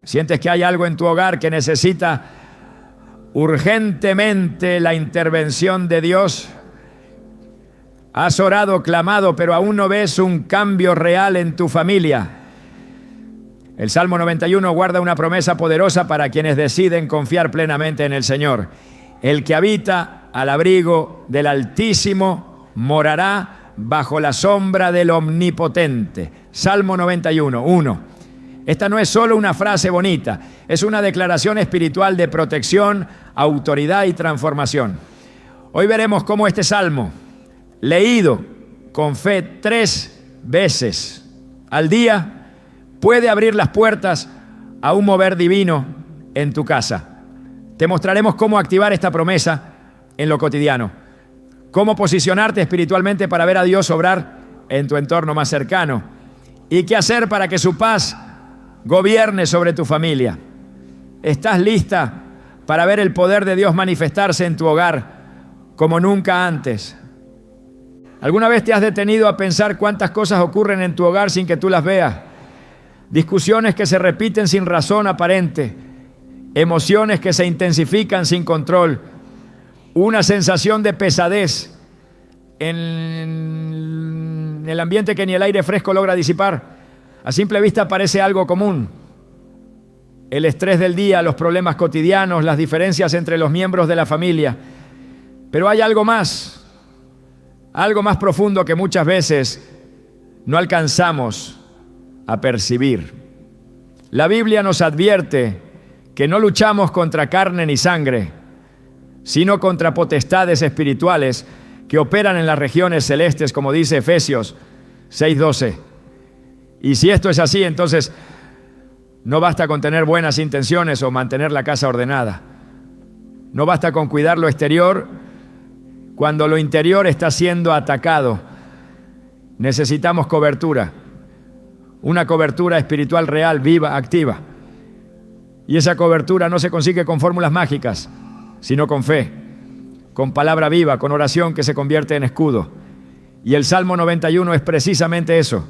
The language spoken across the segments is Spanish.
Sientes que hay algo en tu hogar que necesita urgentemente la intervención de Dios. Has orado, clamado, pero aún no ves un cambio real en tu familia. El Salmo 91 guarda una promesa poderosa para quienes deciden confiar plenamente en el Señor. El que habita al abrigo del Altísimo morará bajo la sombra del Omnipotente. Salmo 91, 1. Esta no es solo una frase bonita, es una declaración espiritual de protección, autoridad y transformación. Hoy veremos cómo este salmo, leído con fe 3 veces al día, puede abrir las puertas a un mover divino en tu casa. Te mostraremos cómo activar esta promesa en lo cotidiano, cómo posicionarte espiritualmente para ver a Dios obrar en tu entorno más cercano y qué hacer para que su paz gobierne sobre tu familia. ¿Estás lista para ver el poder de Dios manifestarse en tu hogar como nunca antes? ¿Alguna vez te has detenido a pensar cuántas cosas ocurren en tu hogar sin que tú las veas? Discusiones que se repiten sin razón aparente, emociones que se intensifican sin control, una sensación de pesadez en el ambiente que ni el aire fresco logra disipar. A simple vista parece algo común. El estrés del día, los problemas cotidianos, las diferencias entre los miembros de la familia. Pero hay algo más profundo que muchas veces no alcanzamos a percibir. La Biblia nos advierte que no luchamos contra carne ni sangre, sino contra potestades espirituales que operan en las regiones celestes, como dice Efesios 6:12. Y si esto es así, entonces no basta con tener buenas intenciones o mantener la casa ordenada. No basta con cuidar lo exterior cuando lo interior está siendo atacado. Necesitamos cobertura, una cobertura espiritual real, viva, activa. Y esa cobertura no se consigue con fórmulas mágicas, sino con fe, con palabra viva, con oración que se convierte en escudo. Y el Salmo 91 es precisamente eso.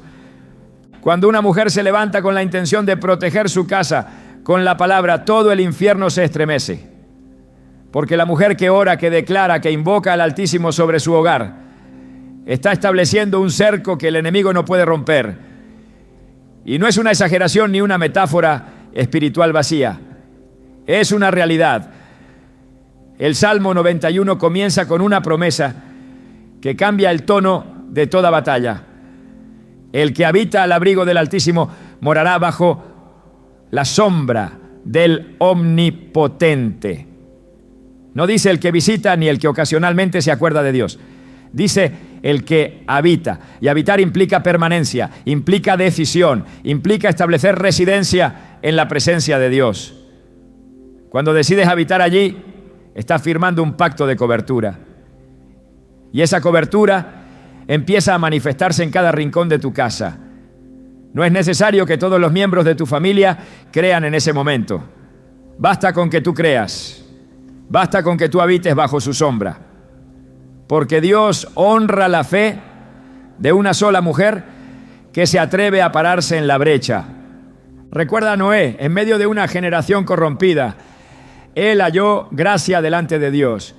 Cuando una mujer se levanta con la intención de proteger su casa con la palabra, todo el infierno se estremece. Porque la mujer que ora, que declara, que invoca al Altísimo sobre su hogar, está estableciendo un cerco que el enemigo no puede romper. Y no es una exageración ni una metáfora espiritual vacía. Es una realidad. El Salmo 91 comienza con una promesa que cambia el tono de toda batalla. El que habita al abrigo del Altísimo morará bajo la sombra del Omnipotente. No dice el que visita ni el que ocasionalmente se acuerda de Dios. Dice el que habita. Y habitar implica permanencia, implica decisión, implica establecer residencia en la presencia de Dios. Cuando decides habitar allí, estás firmando un pacto de cobertura. Y esa cobertura empieza a manifestarse en cada rincón de tu casa. No es necesario que todos los miembros de tu familia crean en ese momento. Basta con que tú creas. Basta con que tú habites bajo su sombra. Porque Dios honra la fe de una sola mujer que se atreve a pararse en la brecha. Recuerda a Noé, en medio de una generación corrompida, él halló gracia delante de Dios.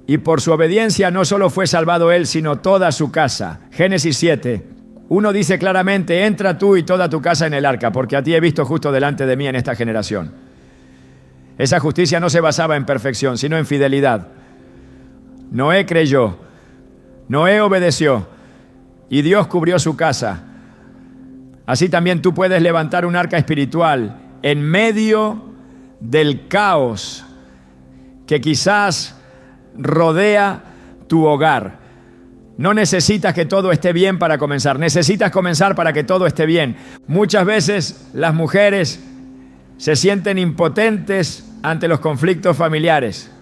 Y por su obediencia no solo fue salvado él, sino toda su casa. Génesis 7:1 dice claramente: entra tú y toda tu casa en el arca, porque a ti he visto justo delante de mí en esta generación. Esa justicia no se basaba en perfección, sino en fidelidad. Noé creyó, Noé obedeció, y Dios cubrió su casa. Así también tú puedes levantar un arca espiritual en medio del caos que quizás rodea tu hogar. No necesitas que todo esté bien para comenzar, necesitas comenzar para que todo esté bien. Muchas veces las mujeres se sienten impotentes ante los conflictos familiares.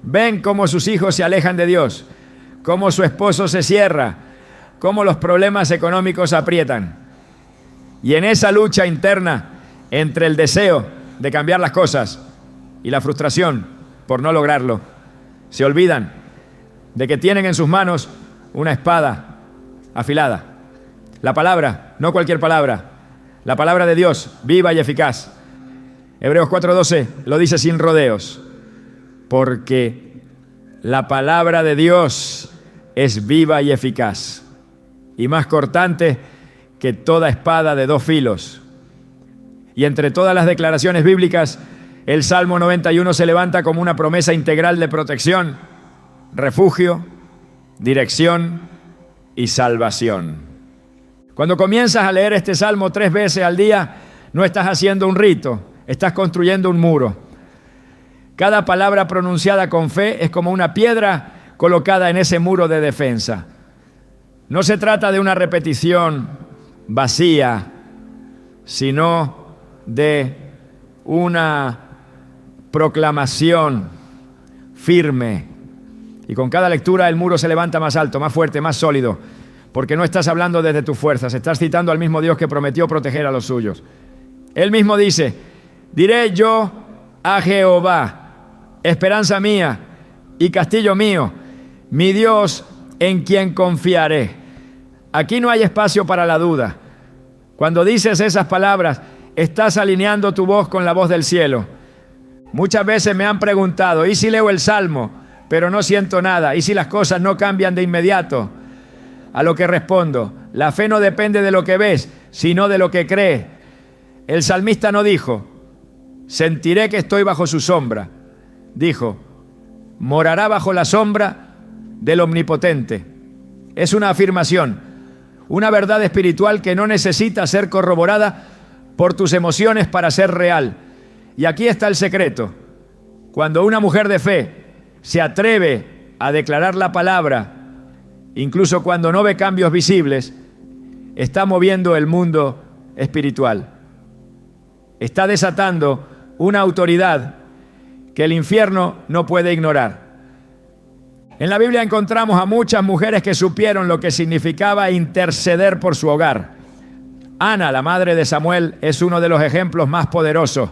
Ven cómo sus hijos se alejan de Dios, cómo su esposo se cierra, cómo los problemas económicos aprietan. Y en esa lucha interna entre el deseo de cambiar las cosas y la frustración por no lograrlo, se olvidan de que tienen en sus manos una espada afilada. La palabra, no cualquier palabra, la palabra de Dios, viva y eficaz, Hebreos 4:12 lo dice sin rodeos, porque la palabra de Dios es viva y eficaz, y más cortante que toda espada de dos filos. Y entre todas las declaraciones bíblicas, el Salmo 91 se levanta como una promesa integral de protección, refugio, dirección y salvación. Cuando comienzas a leer este Salmo 3 veces al día, no estás haciendo un rito, estás construyendo un muro. Cada palabra pronunciada con fe es como una piedra colocada en ese muro de defensa. No se trata de una repetición vacía, sino de una proclamación firme. Y con cada lectura el muro se levanta más alto, más fuerte, más sólido, porque no estás hablando desde tus fuerzas, estás citando al mismo Dios que prometió proteger a los suyos. Él mismo dice: diré yo a Jehová, esperanza mía y castillo mío, mi Dios en quien confiaré. Aquí no hay espacio para la duda. Cuando dices esas palabras, estás alineando tu voz con la voz del cielo. Muchas veces me han preguntado: ¿y si leo el Salmo, pero no siento nada? ¿Y si las cosas no cambian de inmediato? A lo que respondo: la fe no depende de lo que ves, sino de lo que crees. El salmista no dijo: sentiré que estoy bajo su sombra. Dijo: morará bajo la sombra del Omnipotente. Es una afirmación, una verdad espiritual que no necesita ser corroborada por tus emociones para ser real. Y aquí está el secreto. Cuando una mujer de fe se atreve a declarar la palabra, incluso cuando no ve cambios visibles, está moviendo el mundo espiritual. Está desatando una autoridad que el infierno no puede ignorar. En la Biblia encontramos a muchas mujeres que supieron lo que significaba interceder por su hogar. Ana, la madre de Samuel, es uno de los ejemplos más poderosos.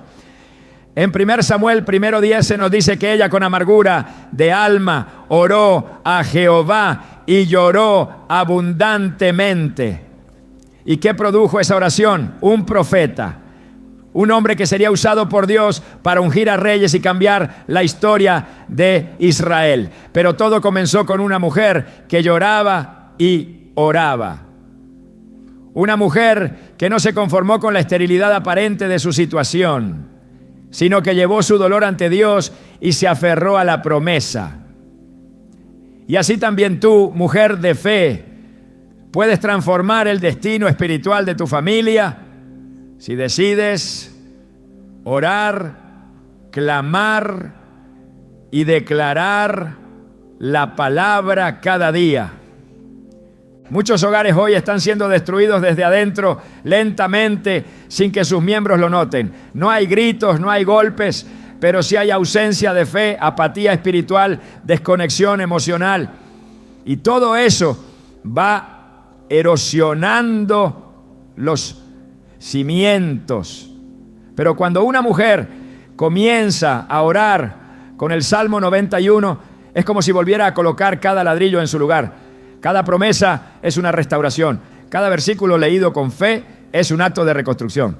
En 1 Samuel 1:10 se nos dice que ella con amargura de alma oró a Jehová y lloró abundantemente. ¿Y qué produjo esa oración? Un profeta, un hombre que sería usado por Dios para ungir a reyes y cambiar la historia de Israel. Pero todo comenzó con una mujer que lloraba y oraba. Una mujer que no se conformó con la esterilidad aparente de su situación, sino que llevó su dolor ante Dios y se aferró a la promesa. Y así también tú, mujer de fe, puedes transformar el destino espiritual de tu familia si decides orar, clamar y declarar la palabra cada día. Muchos hogares hoy están siendo destruidos desde adentro lentamente sin que sus miembros lo noten. No hay gritos, no hay golpes, pero sí hay ausencia de fe, apatía espiritual, desconexión emocional. Y todo eso va erosionando los cimientos. Pero cuando una mujer comienza a orar con el Salmo 91, es como si volviera a colocar cada ladrillo en su lugar. Cada promesa es una restauración. Cada versículo leído con fe es un acto de reconstrucción.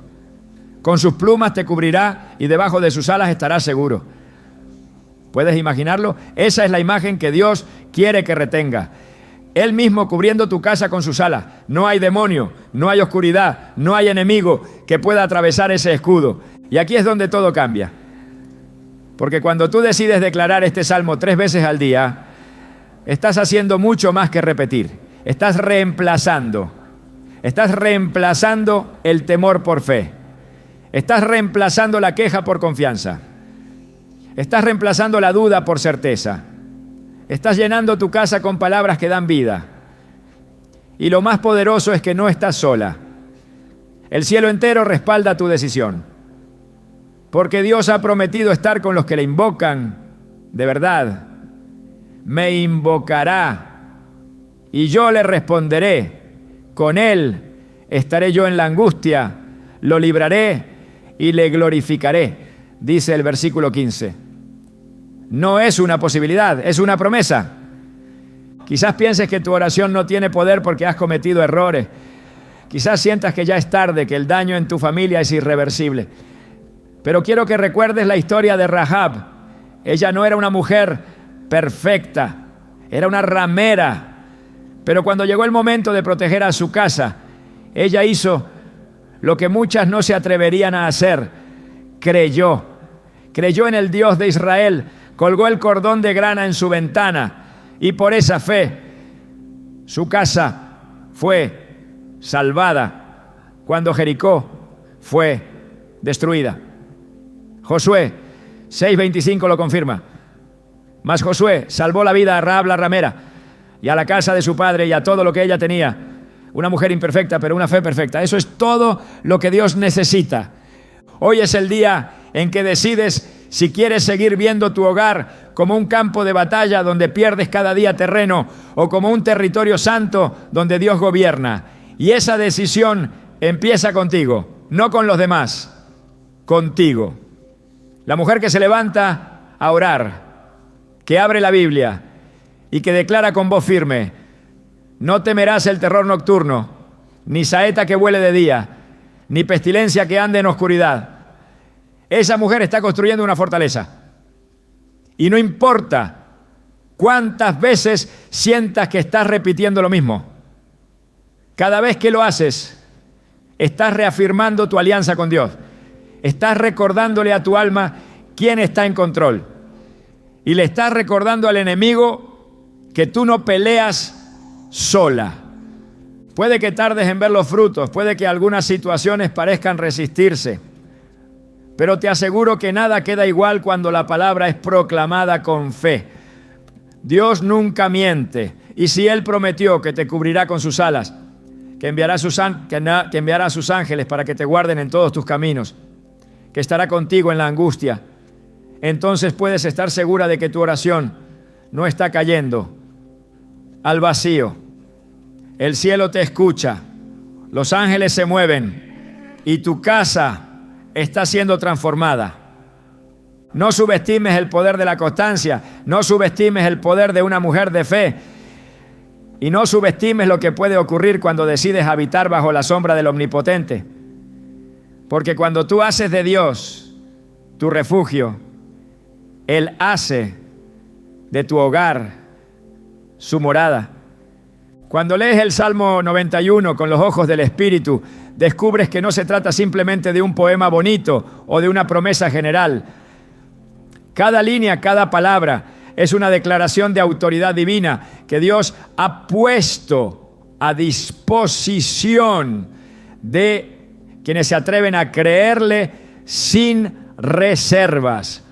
Con sus plumas te cubrirá y debajo de sus alas estarás seguro. ¿Puedes imaginarlo? Esa es la imagen que Dios quiere que retenga. Él mismo cubriendo tu casa con sus alas. No hay demonio, no hay oscuridad, no hay enemigo que pueda atravesar ese escudo. Y aquí es donde todo cambia. Porque cuando tú decides declarar este salmo 3 veces al día, estás haciendo mucho más que repetir. Estás reemplazando el temor por fe. Estás reemplazando la queja por confianza. Estás reemplazando la duda por certeza. Estás llenando tu casa con palabras que dan vida. Y lo más poderoso es que no estás sola. El cielo entero respalda tu decisión. Porque Dios ha prometido estar con los que le invocan de verdad. Me invocará y yo le responderé. Con él estaré yo en la angustia, lo libraré y le glorificaré, dice el versículo 15. No es una posibilidad, es una promesa. Quizás pienses que tu oración no tiene poder porque has cometido errores. Quizás sientas que ya es tarde, que el daño en tu familia es irreversible. Pero quiero que recuerdes la historia de Rahab. Ella no era una mujer perfecta, era una ramera. Pero cuando llegó el momento de proteger a su casa, ella hizo lo que muchas no se atreverían a hacer. Creyó en el Dios de Israel, colgó el cordón de grana en su ventana y por esa fe su casa fue salvada cuando Jericó fue destruida. Josué 6:25 lo confirma. Mas Josué salvó la vida a Rahab la ramera y a la casa de su padre y a todo lo que ella tenía. Una mujer imperfecta, pero una fe perfecta. Eso es todo lo que Dios necesita. Hoy es el día en que decides si quieres seguir viendo tu hogar como un campo de batalla donde pierdes cada día terreno o como un territorio santo donde Dios gobierna. Y esa decisión empieza contigo, no con los demás, contigo. La mujer que se levanta a orar, que abre la Biblia y que declara con voz firme: no temerás el terror nocturno, ni saeta que vuele de día, ni pestilencia que ande en oscuridad. Esa mujer está construyendo una fortaleza. Y no importa cuántas veces sientas que estás repitiendo lo mismo. Cada vez que lo haces, estás reafirmando tu alianza con Dios. Estás recordándole a tu alma quién está en control. Y le estás recordando al enemigo que tú no peleas sola. Puede que tardes en ver los frutos, puede que algunas situaciones parezcan resistirse, pero te aseguro que nada queda igual cuando la palabra es proclamada con fe. Dios nunca miente, y si Él prometió que te cubrirá con sus alas, que enviará a sus ángeles para que te guarden en todos tus caminos, que estará contigo en la angustia, entonces puedes estar segura de que tu oración no está cayendo al vacío. El cielo te escucha, los ángeles se mueven y tu casa está siendo transformada. No subestimes el poder de la constancia, no subestimes el poder de una mujer de fe y no subestimes lo que puede ocurrir cuando decides habitar bajo la sombra del Omnipotente. Porque cuando tú haces de Dios tu refugio, Él hace de tu hogar su morada. Cuando lees el Salmo 91 con los ojos del Espíritu, descubres que no se trata simplemente de un poema bonito o de una promesa general. Cada línea, cada palabra es una declaración de autoridad divina que Dios ha puesto a disposición de quienes se atreven a creerle sin reservas.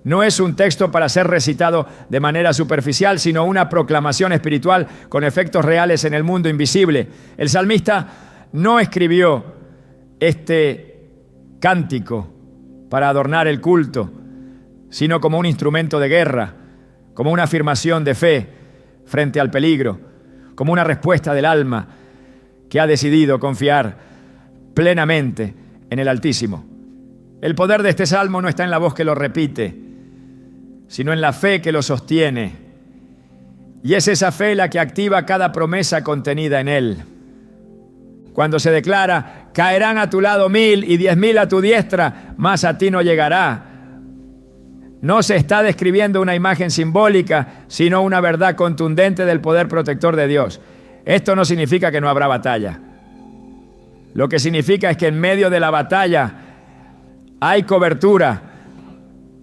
No es un texto para ser recitado de manera superficial, sino una proclamación espiritual con efectos reales en el mundo invisible. El salmista no escribió este cántico para adornar el culto, sino como un instrumento de guerra, como una afirmación de fe frente al peligro, como una respuesta del alma que ha decidido confiar plenamente en el Altísimo. El poder de este salmo no está en la voz que lo repite, sino en la fe que lo sostiene. Y es esa fe la que activa cada promesa contenida en él. Cuando se declara: caerán a tu lado 1000 y 10.000 a tu diestra, mas a ti no llegará. No se está describiendo una imagen simbólica, sino una verdad contundente del poder protector de Dios. Esto no significa que no habrá batalla. Lo que significa es que en medio de la batalla hay cobertura,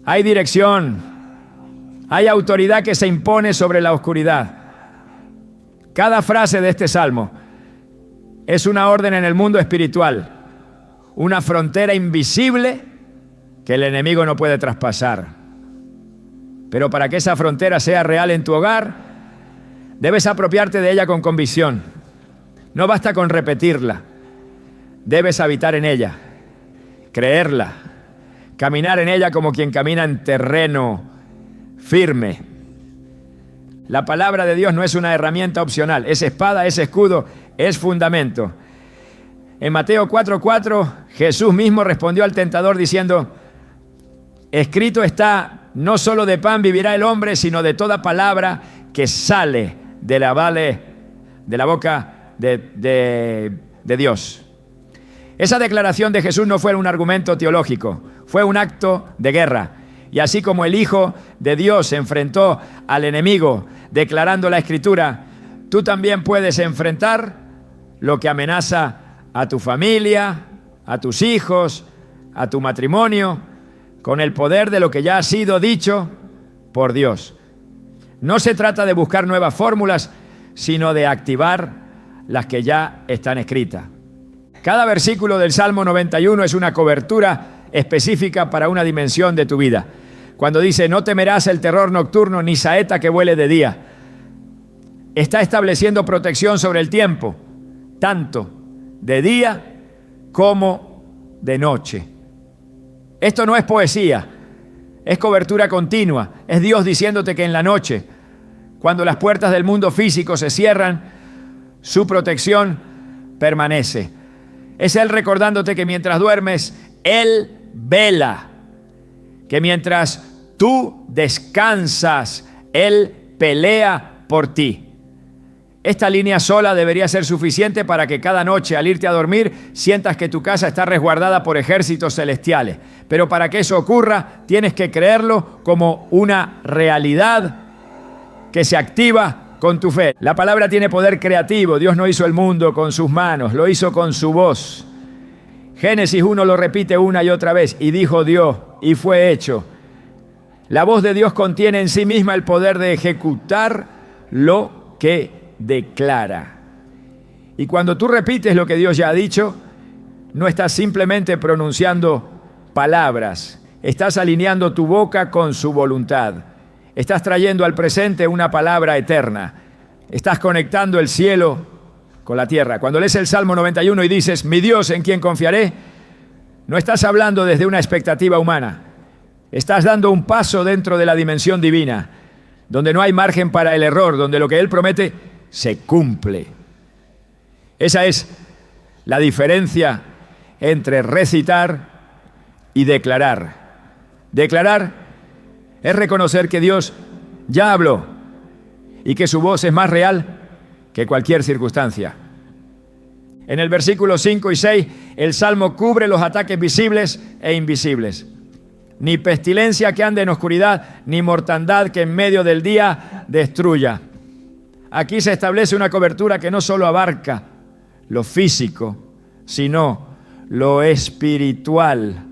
hay dirección, hay autoridad que se impone sobre la oscuridad. Cada frase de este salmo es una orden en el mundo espiritual, una frontera invisible que el enemigo no puede traspasar. Pero para que esa frontera sea real en tu hogar, debes apropiarte de ella con convicción. No basta con repetirla, debes habitar en ella, creerla, caminar en ella como quien camina en terreno firme. La palabra de Dios no es una herramienta opcional, es espada, es escudo, es fundamento. En Mateo 4:4, Jesús mismo respondió al tentador diciendo: escrito está, no solo de pan vivirá el hombre, sino de toda palabra que sale de la boca de Dios. Esa declaración de Jesús no fue un argumento teológico, fue un acto de guerra. Y así como el Hijo de Dios se enfrentó al enemigo declarando la Escritura, tú también puedes enfrentar lo que amenaza a tu familia, a tus hijos, a tu matrimonio, con el poder de lo que ya ha sido dicho por Dios. No se trata de buscar nuevas fórmulas, sino de activar las que ya están escritas. Cada versículo del Salmo 91 es una cobertura específica para una dimensión de tu vida. Cuando dice, no temerás el terror nocturno ni saeta que vuele de día, está estableciendo protección sobre el tiempo, tanto de día como de noche. Esto no es poesía, es cobertura continua. Es Dios diciéndote que en la noche, cuando las puertas del mundo físico se cierran, su protección permanece. Es Él recordándote que mientras duermes, Él vela. Que mientras tú descansas, Él pelea por ti. Esta línea sola debería ser suficiente para que cada noche al irte a dormir sientas que tu casa está resguardada por ejércitos celestiales. Pero para que eso ocurra, tienes que creerlo como una realidad que se activa con tu fe. La palabra tiene poder creativo. Dios no hizo el mundo con sus manos, lo hizo con su voz. Génesis 1 lo repite una y otra vez, y dijo Dios, y fue hecho. La voz de Dios contiene en sí misma el poder de ejecutar lo que declara. Y cuando tú repites lo que Dios ya ha dicho, no estás simplemente pronunciando palabras, estás alineando tu boca con su voluntad. Estás trayendo al presente una palabra eterna. Estás conectando el cielo con la tierra. Cuando lees el Salmo 91 y dices, mi Dios en quien confiaré, no estás hablando desde una expectativa humana. Estás dando un paso dentro de la dimensión divina, donde no hay margen para el error, donde lo que Él promete se cumple. Esa es la diferencia entre recitar y declarar. Declarar es reconocer que Dios ya habló y que su voz es más real que cualquier circunstancia. En el versículo 5 y 6, el Salmo cubre los ataques visibles e invisibles. Ni pestilencia que ande en oscuridad, ni mortandad que en medio del día destruya. Aquí se establece una cobertura que no solo abarca lo físico, sino lo espiritual.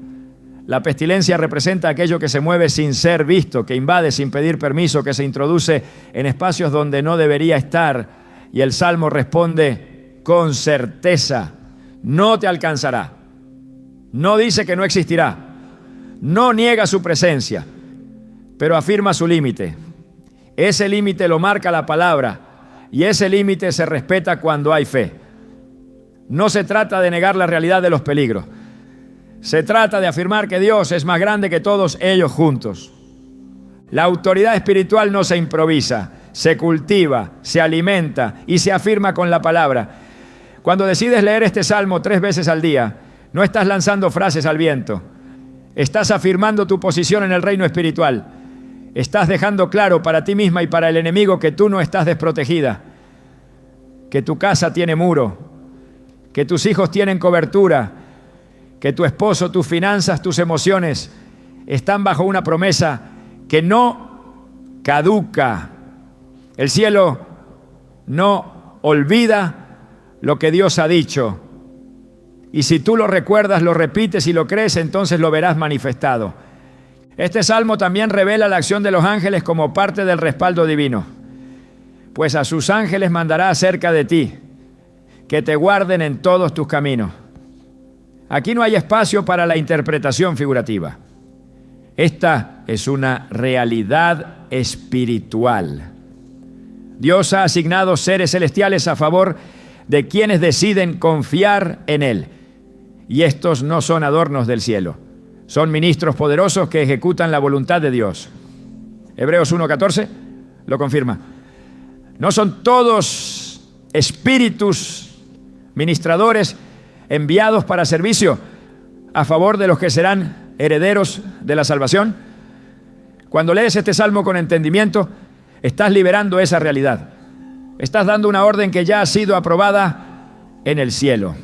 La pestilencia representa aquello que se mueve sin ser visto, que invade sin pedir permiso, que se introduce en espacios donde no debería estar. Y el Salmo responde con certeza, no te alcanzará. No dice que no existirá. No niega su presencia, pero afirma su límite. Ese límite lo marca la palabra y ese límite se respeta cuando hay fe. No se trata de negar la realidad de los peligros. Se trata de afirmar que Dios es más grande que todos ellos juntos. La autoridad espiritual no se improvisa, se cultiva, se alimenta y se afirma con la palabra. Cuando decides leer este salmo 3 veces al día, no estás lanzando frases al viento. Estás afirmando tu posición en el reino espiritual. Estás dejando claro para ti misma y para el enemigo que tú no estás desprotegida, que tu casa tiene muro, que tus hijos tienen cobertura, que tu esposo, tus finanzas, tus emociones están bajo una promesa que no caduca. El cielo no olvida lo que Dios ha dicho. Y si tú lo recuerdas, lo repites y lo crees, entonces lo verás manifestado. Este salmo también revela la acción de los ángeles como parte del respaldo divino. Pues a sus ángeles mandará acerca de ti, que te guarden en todos tus caminos. Aquí no hay espacio para la interpretación figurativa. Esta es una realidad espiritual. Dios ha asignado seres celestiales a favor de quienes deciden confiar en Él. Y estos no son adornos del cielo. Son ministros poderosos que ejecutan la voluntad de Dios. Hebreos 1:14 lo confirma. No son todos espíritus ministradores enviados para servicio a favor de los que serán herederos de la salvación. Cuando lees este salmo con entendimiento, estás liberando esa realidad. Estás dando una orden que ya ha sido aprobada en el cielo.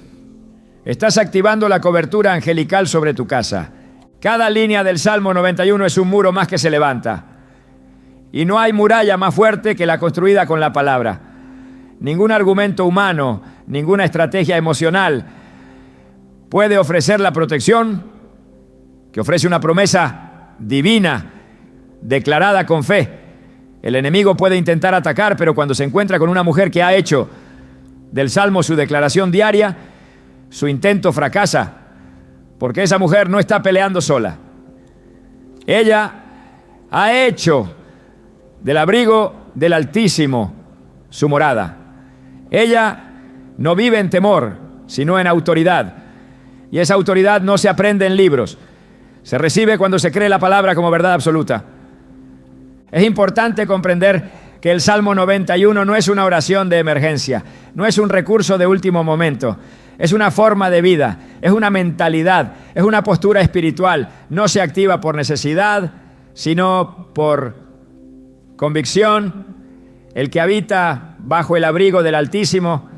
Estás activando la cobertura angelical sobre tu casa. Cada línea del Salmo 91 es un muro más que se levanta. Y no hay muralla más fuerte que la construida con la palabra. Ningún argumento humano, ninguna estrategia emocional puede ofrecer la protección que ofrece una promesa divina, declarada con fe. El enemigo puede intentar atacar, pero cuando se encuentra con una mujer que ha hecho del Salmo su declaración diaria, su intento fracasa, porque esa mujer no está peleando sola. Ella ha hecho del abrigo del Altísimo su morada. Ella no vive en temor, sino en autoridad. Y esa autoridad no se aprende en libros. Se recibe cuando se cree la palabra como verdad absoluta. Es importante comprender que el Salmo 91 no es una oración de emergencia, no es un recurso de último momento. Es una forma de vida, es una mentalidad, es una postura espiritual. No se activa por necesidad, sino por convicción. El que habita bajo el abrigo del Altísimo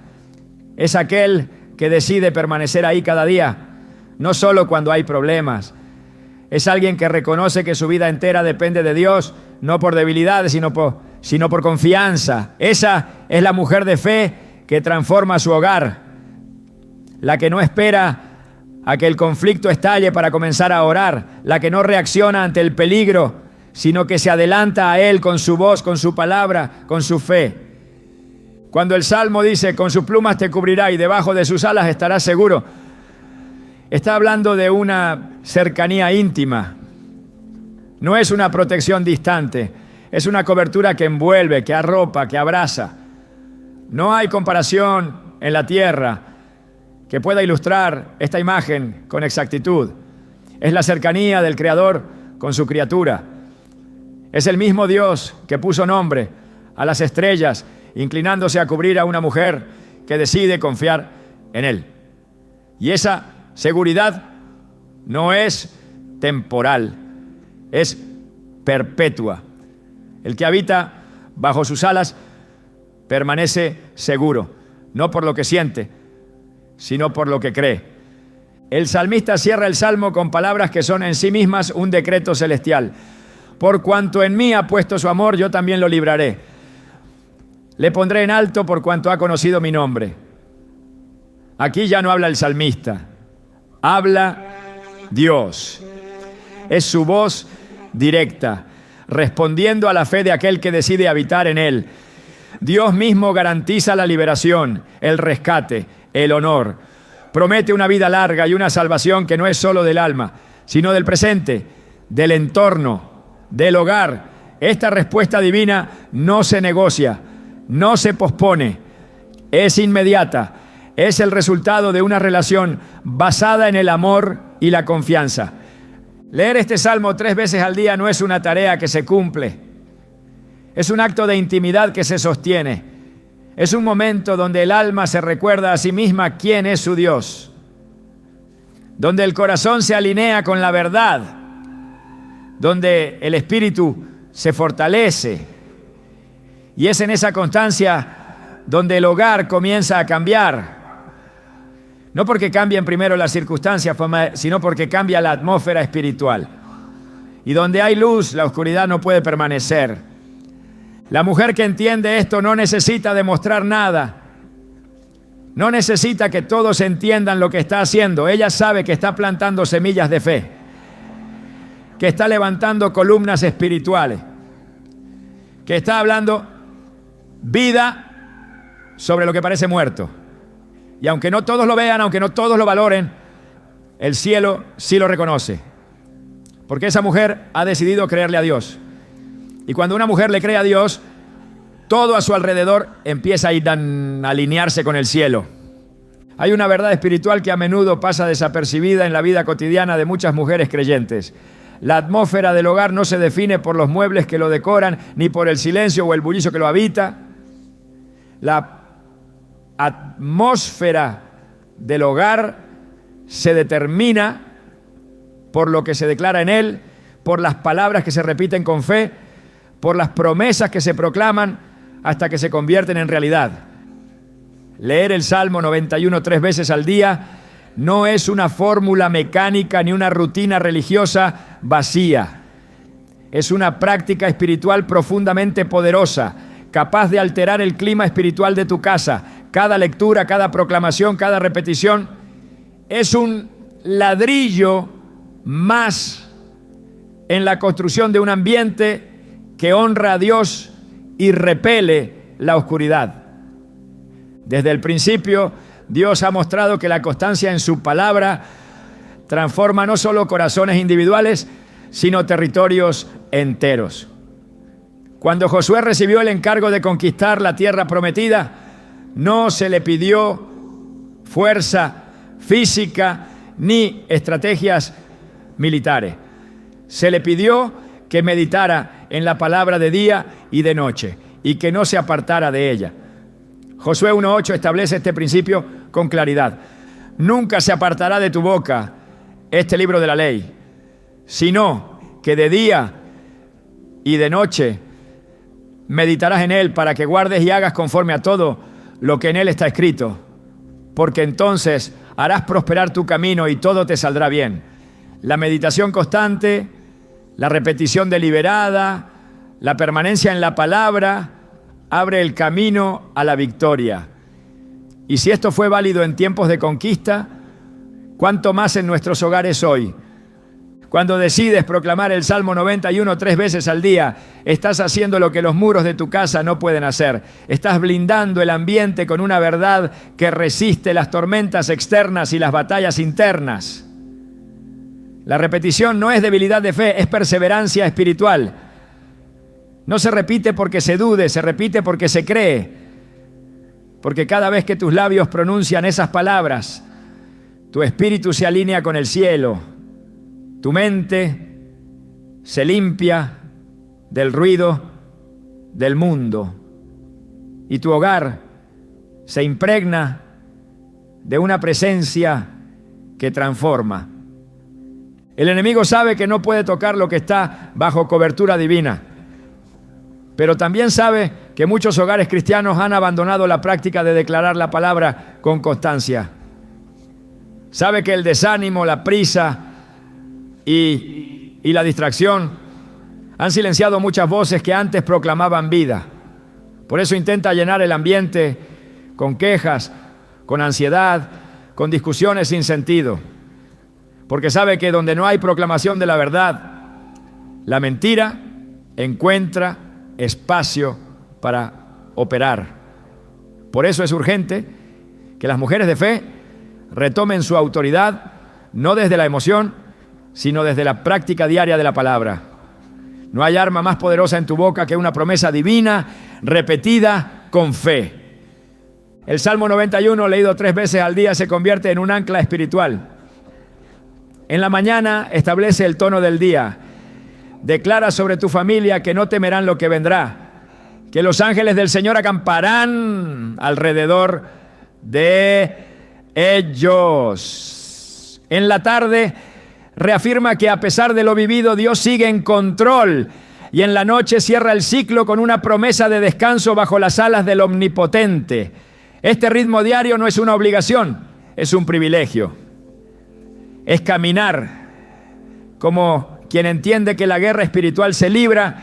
es aquel que decide permanecer ahí cada día, no solo cuando hay problemas. Es alguien que reconoce que su vida entera depende de Dios, no por debilidades, sino por confianza. Esa es la mujer de fe que transforma su hogar. La que no espera a que el conflicto estalle para comenzar a orar, la que no reacciona ante el peligro, sino que se adelanta a él con su voz, con su palabra, con su fe. Cuando el Salmo dice, con sus plumas te cubrirá y debajo de sus alas estarás seguro, está hablando de una cercanía íntima. No es una protección distante, es una cobertura que envuelve, que arropa, que abraza. No hay comparación en la tierra que pueda ilustrar esta imagen con exactitud. Es la cercanía del Creador con su criatura. Es el mismo Dios que puso nombre a las estrellas, inclinándose a cubrir a una mujer que decide confiar en Él. Y esa seguridad no es temporal, es perpetua. El que habita bajo sus alas permanece seguro, no por lo que siente, sino por lo que cree. El salmista cierra el salmo con palabras que son en sí mismas un decreto celestial. Por cuanto en mí ha puesto su amor, yo también lo libraré. Le pondré en alto por cuanto ha conocido mi nombre. Aquí ya no habla el salmista, habla Dios. Es su voz directa, respondiendo a la fe de aquel que decide habitar en él. Dios mismo garantiza la liberación, el rescate, el honor. Promete una vida larga y una salvación que no es solo del alma, sino del presente, del entorno, del hogar. Esta respuesta divina no se negocia, no se pospone, es inmediata. Es el resultado de una relación basada en el amor y la confianza. Leer este salmo 3 veces al día no es una tarea que se cumple. Es un acto de intimidad que se sostiene. Es un momento donde el alma se recuerda a sí misma quién es su Dios. Donde el corazón se alinea con la verdad. Donde el espíritu se fortalece. Y es en esa constancia donde el hogar comienza a cambiar. No porque cambien primero las circunstancias, sino porque cambia la atmósfera espiritual. Y donde hay luz, la oscuridad no puede permanecer. La mujer que entiende esto no necesita demostrar nada. No necesita que todos entiendan lo que está haciendo. Ella sabe que está plantando semillas de fe, que está levantando columnas espirituales, que está hablando vida sobre lo que parece muerto. Y aunque no todos lo vean, aunque no todos lo valoren, el cielo sí lo reconoce. Porque esa mujer ha decidido creerle a Dios. Y cuando una mujer le cree a Dios, todo a su alrededor empieza a alinearse con el cielo. Hay una verdad espiritual que a menudo pasa desapercibida en la vida cotidiana de muchas mujeres creyentes. La atmósfera del hogar no se define por los muebles que lo decoran, ni por el silencio o el bullicio que lo habita. La atmósfera del hogar se determina por lo que se declara en él, por las palabras que se repiten con fe, por las promesas que se proclaman hasta que se convierten en realidad. Leer el Salmo 91 3 veces al día no es una fórmula mecánica ni una rutina religiosa vacía. Es una práctica espiritual profundamente poderosa, capaz de alterar el clima espiritual de tu casa. Cada lectura, cada proclamación, cada repetición es un ladrillo más en la construcción de un ambiente que honra a Dios y repele la oscuridad. Desde el principio, Dios ha mostrado que la constancia en su palabra transforma no solo corazones individuales, sino territorios enteros. Cuando Josué recibió el encargo de conquistar la tierra prometida, no se le pidió fuerza física ni estrategias militares. Se le pidió que meditara en la palabra de día y de noche y que no se apartara de ella. Josué 1:8 establece este principio con claridad. Nunca se apartará de tu boca este libro de la ley, sino que de día y de noche meditarás en él para que guardes y hagas conforme a todo lo que en él está escrito, porque entonces harás prosperar tu camino y todo te saldrá bien. La meditación constante, la repetición deliberada, la permanencia en la palabra abre el camino a la victoria. Y si esto fue válido en tiempos de conquista, ¿cuánto más en nuestros hogares hoy? Cuando decides proclamar el Salmo 91 3 veces al día, estás haciendo lo que los muros de tu casa no pueden hacer. Estás blindando el ambiente con una verdad que resiste las tormentas externas y las batallas internas. La repetición no es debilidad de fe, es perseverancia espiritual. No se repite porque se dude, se repite porque se cree. Porque cada vez que tus labios pronuncian esas palabras, tu espíritu se alinea con el cielo. Tu mente se limpia del ruido del mundo y tu hogar se impregna de una presencia que transforma. El enemigo sabe que no puede tocar lo que está bajo cobertura divina, pero también sabe que muchos hogares cristianos han abandonado la práctica de declarar la palabra con constancia. Sabe que el desánimo, la prisa y la distracción han silenciado muchas voces que antes proclamaban vida. Por eso intenta llenar el ambiente con quejas, con ansiedad, con discusiones sin sentido. Porque sabe que donde no hay proclamación de la verdad, la mentira encuentra espacio para operar. Por eso es urgente que las mujeres de fe retomen su autoridad, no desde la emoción, sino desde la práctica diaria de la palabra. No hay arma más poderosa en tu boca que una promesa divina repetida con fe. El Salmo 91, leído 3 veces al día, se convierte en un ancla espiritual. En la mañana establece el tono del día. Declara sobre tu familia que no temerán lo que vendrá, que los ángeles del Señor acamparán alrededor de ellos. En la tarde reafirma que a pesar de lo vivido, Dios sigue en control, y en la noche cierra el ciclo con una promesa de descanso bajo las alas del Omnipotente. Este ritmo diario no es una obligación, es un privilegio. Es caminar como quien entiende que la guerra espiritual se libra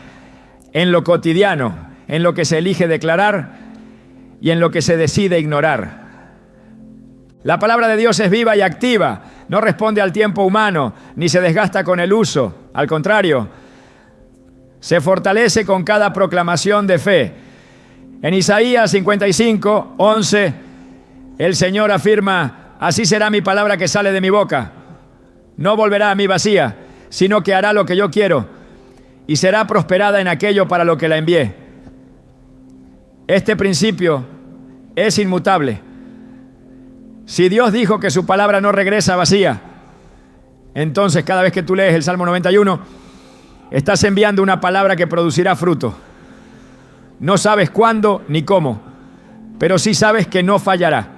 en lo cotidiano, en lo que se elige declarar y en lo que se decide ignorar. La palabra de Dios es viva y activa, no responde al tiempo humano, ni se desgasta con el uso. Al contrario, se fortalece con cada proclamación de fe. En Isaías 55, 11, el Señor afirma: así será mi palabra que sale de mi boca. No volverá a mí vacía, sino que hará lo que yo quiero y será prosperada en aquello para lo que la envié. Este principio es inmutable. Si Dios dijo que su palabra no regresa vacía, entonces cada vez que tú lees el Salmo 91, estás enviando una palabra que producirá fruto. No sabes cuándo ni cómo, pero sí sabes que no fallará.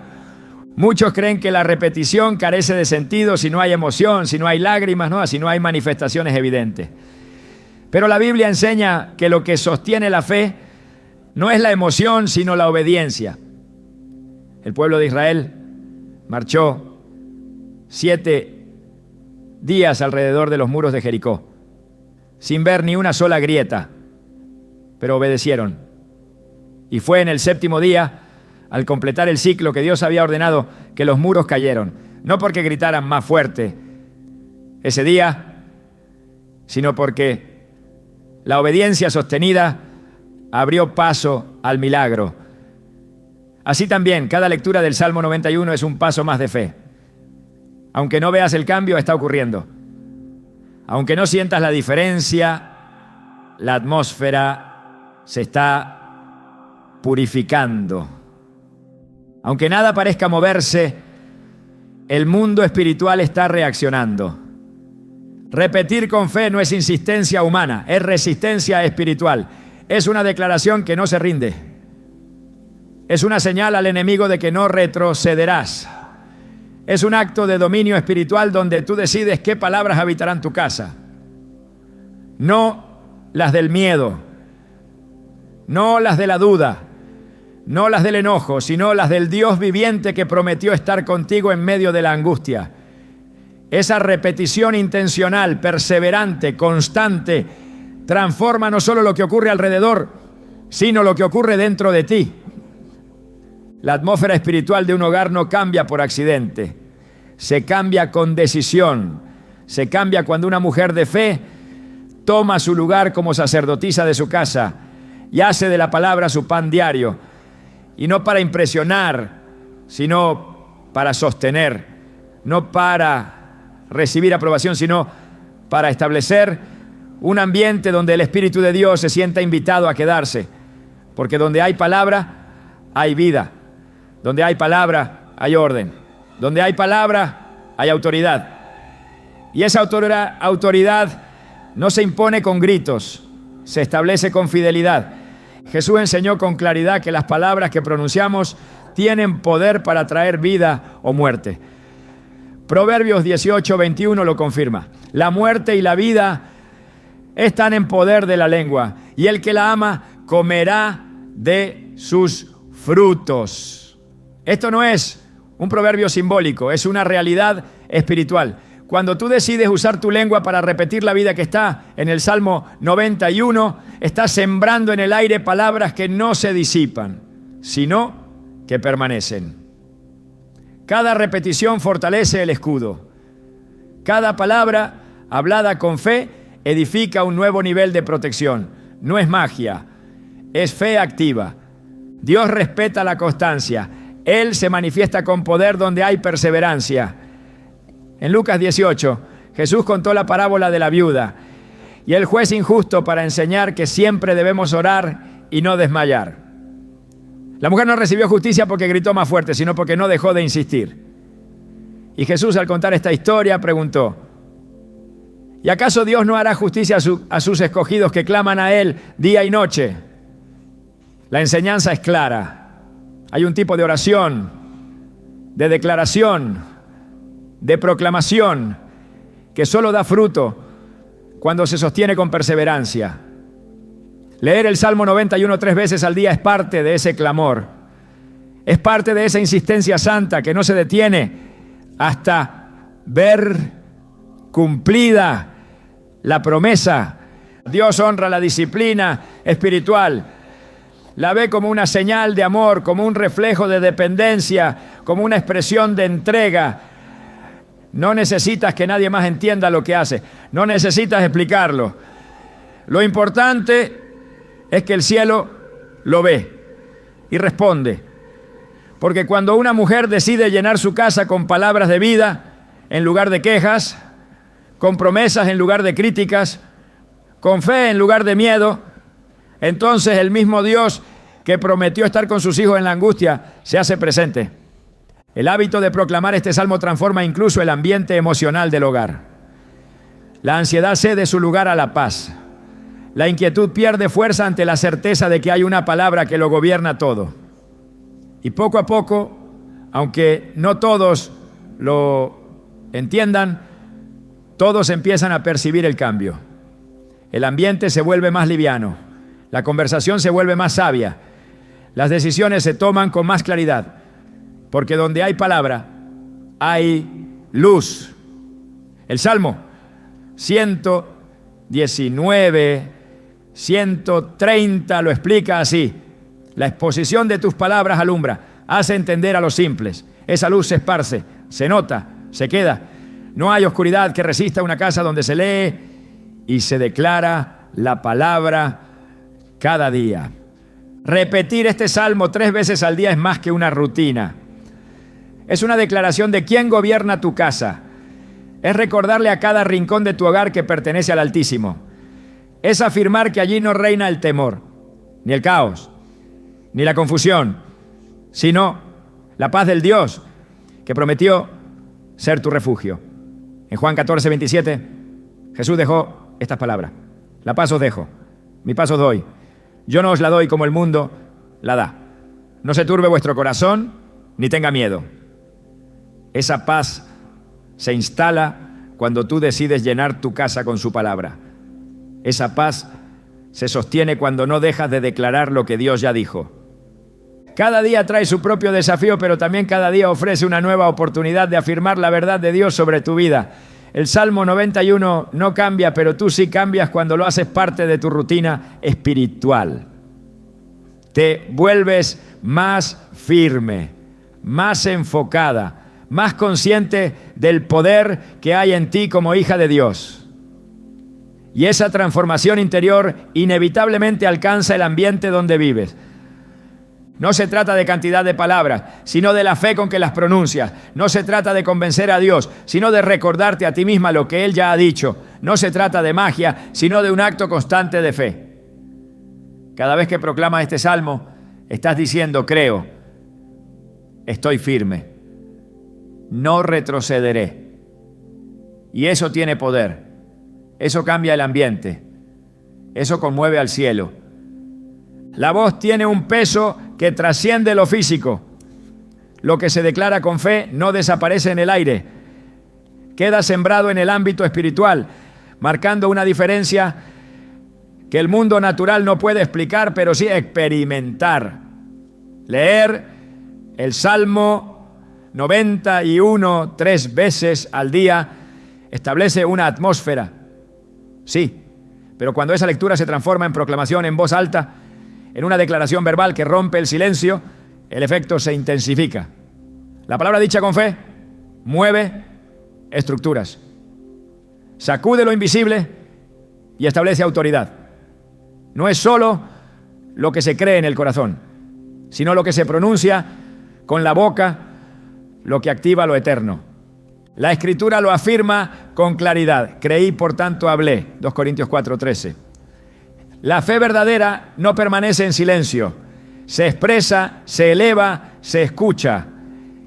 Muchos creen que la repetición carece de sentido si no hay emoción, si no hay lágrimas, ¿no? Si no hay manifestaciones evidentes. Pero la Biblia enseña que lo que sostiene la fe no es la emoción, sino la obediencia. El pueblo de Israel marchó 7 días alrededor de los muros de Jericó, sin ver ni una sola grieta, pero obedecieron. Y fue en el 7º día, al completar el ciclo que Dios había ordenado, que los muros cayeron, no porque gritaran más fuerte ese día, sino porque la obediencia sostenida abrió paso al milagro. Así también, cada lectura del Salmo 91 es un paso más de fe. Aunque no veas el cambio, está ocurriendo. Aunque no sientas la diferencia, la atmósfera se está purificando. Aunque nada parezca moverse, el mundo espiritual está reaccionando. Repetir con fe no es insistencia humana, es resistencia espiritual. Es una declaración que no se rinde. Es una señal al enemigo de que no retrocederás. Es un acto de dominio espiritual donde tú decides qué palabras habitarán tu casa. No las del miedo, no las de la duda, no las del enojo, sino las del Dios viviente que prometió estar contigo en medio de la angustia. Esa repetición intencional, perseverante, constante, transforma no solo lo que ocurre alrededor, sino lo que ocurre dentro de ti. La atmósfera espiritual de un hogar no cambia por accidente, se cambia con decisión, se cambia cuando una mujer de fe toma su lugar como sacerdotisa de su casa y hace de la palabra su pan diario, y no para impresionar, sino para sostener, no para recibir aprobación, sino para establecer un ambiente donde el Espíritu de Dios se sienta invitado a quedarse, porque donde hay palabra, hay vida. Donde hay palabra, hay orden. Donde hay palabra, hay autoridad. Y esa autoridad no se impone con gritos, se establece con fidelidad. Jesús enseñó con claridad que las palabras que pronunciamos tienen poder para traer vida o muerte. Proverbios 18:21 lo confirma. La muerte y la vida están en poder de la lengua, y el que la ama comerá de sus frutos. Esto no es un proverbio simbólico, es una realidad espiritual. Cuando tú decides usar tu lengua para repetir la vida que está en el Salmo 91, estás sembrando en el aire palabras que no se disipan, sino que permanecen. Cada repetición fortalece el escudo. Cada palabra hablada con fe edifica un nuevo nivel de protección. No es magia, es fe activa. Dios respeta la constancia. Él se manifiesta con poder donde hay perseverancia. En Lucas 18, Jesús contó la parábola de la viuda y el juez injusto para enseñar que siempre debemos orar y no desmayar. La mujer no recibió justicia porque gritó más fuerte, sino porque no dejó de insistir. Y Jesús, al contar esta historia, preguntó: ¿y acaso Dios no hará justicia a sus escogidos que claman a Él día y noche? La enseñanza es clara. Hay un tipo de oración, de declaración, de proclamación, que solo da fruto cuando se sostiene con perseverancia. Leer el Salmo 91 3 veces al día es parte de ese clamor. Es parte de esa insistencia santa que no se detiene hasta ver cumplida la promesa. Dios honra la disciplina espiritual. La ve como una señal de amor, como un reflejo de dependencia, como una expresión de entrega. No necesitas que nadie más entienda lo que hace. No necesitas explicarlo. Lo importante es que el cielo lo ve y responde. Porque cuando una mujer decide llenar su casa con palabras de vida en lugar de quejas, con promesas en lugar de críticas, con fe en lugar de miedo, entonces el mismo Dios que prometió estar con sus hijos en la angustia se hace presente. El hábito de proclamar este salmo transforma incluso el ambiente emocional del hogar. La ansiedad cede su lugar a la paz. La inquietud pierde fuerza ante la certeza de que hay una palabra que lo gobierna todo. Y poco a poco, aunque no todos lo entiendan, todos empiezan a percibir el cambio. El ambiente se vuelve más liviano, la conversación se vuelve más sabia, las decisiones se toman con más claridad, porque donde hay palabra, hay luz. El Salmo 119, 130 lo explica así. La exposición de tus palabras alumbra, hace entender a los simples. Esa luz se esparce, se nota, se queda. No hay oscuridad que resista una casa donde se lee y se declara la palabra cada día. Repetir este salmo 3 veces al día es más que una rutina. Es una declaración de quién gobierna tu casa. Es recordarle a cada rincón de tu hogar que pertenece al Altísimo. Es afirmar que allí no reina el temor, ni el caos, ni la confusión, sino la paz del Dios que prometió ser tu refugio. En Juan 14, 27, Jesús dejó estas palabras: la paz os dejo, mi paz os doy. Yo no os la doy como el mundo la da. No se turbe vuestro corazón, ni tenga miedo. Esa paz se instala cuando tú decides llenar tu casa con su palabra. Esa paz se sostiene cuando no dejas de declarar lo que Dios ya dijo. Cada día trae su propio desafío, pero también cada día ofrece una nueva oportunidad de afirmar la verdad de Dios sobre tu vida. El Salmo 91 no cambia, pero tú sí cambias cuando lo haces parte de tu rutina espiritual. Te vuelves más firme, más enfocada, más consciente del poder que hay en ti como hija de Dios. Y esa transformación interior inevitablemente alcanza el ambiente donde vives. No se trata de cantidad de palabras, sino de la fe con que las pronuncias. No se trata de convencer a Dios, sino de recordarte a ti misma lo que Él ya ha dicho. No se trata de magia, sino de un acto constante de fe. Cada vez que proclamas este salmo, estás diciendo: creo, estoy firme, no retrocederé. Y eso tiene poder, eso cambia el ambiente, eso conmueve al cielo. La voz tiene un peso que trasciende lo físico. Lo que se declara con fe no desaparece en el aire, queda sembrado en el ámbito espiritual, marcando una diferencia que el mundo natural no puede explicar, pero sí experimentar. Leer el Salmo 91 3 veces al día establece una atmósfera, sí, pero cuando esa lectura se transforma en proclamación en voz alta, en una declaración verbal que rompe el silencio, el efecto se intensifica. La palabra dicha con fe mueve estructuras, sacude lo invisible y establece autoridad. No es solo lo que se cree en el corazón, sino lo que se pronuncia con la boca, lo que activa lo eterno. La Escritura lo afirma con claridad. Creí, por tanto hablé. 2 Corintios 4:13. La fe verdadera no permanece en silencio. Se expresa, se eleva, se escucha.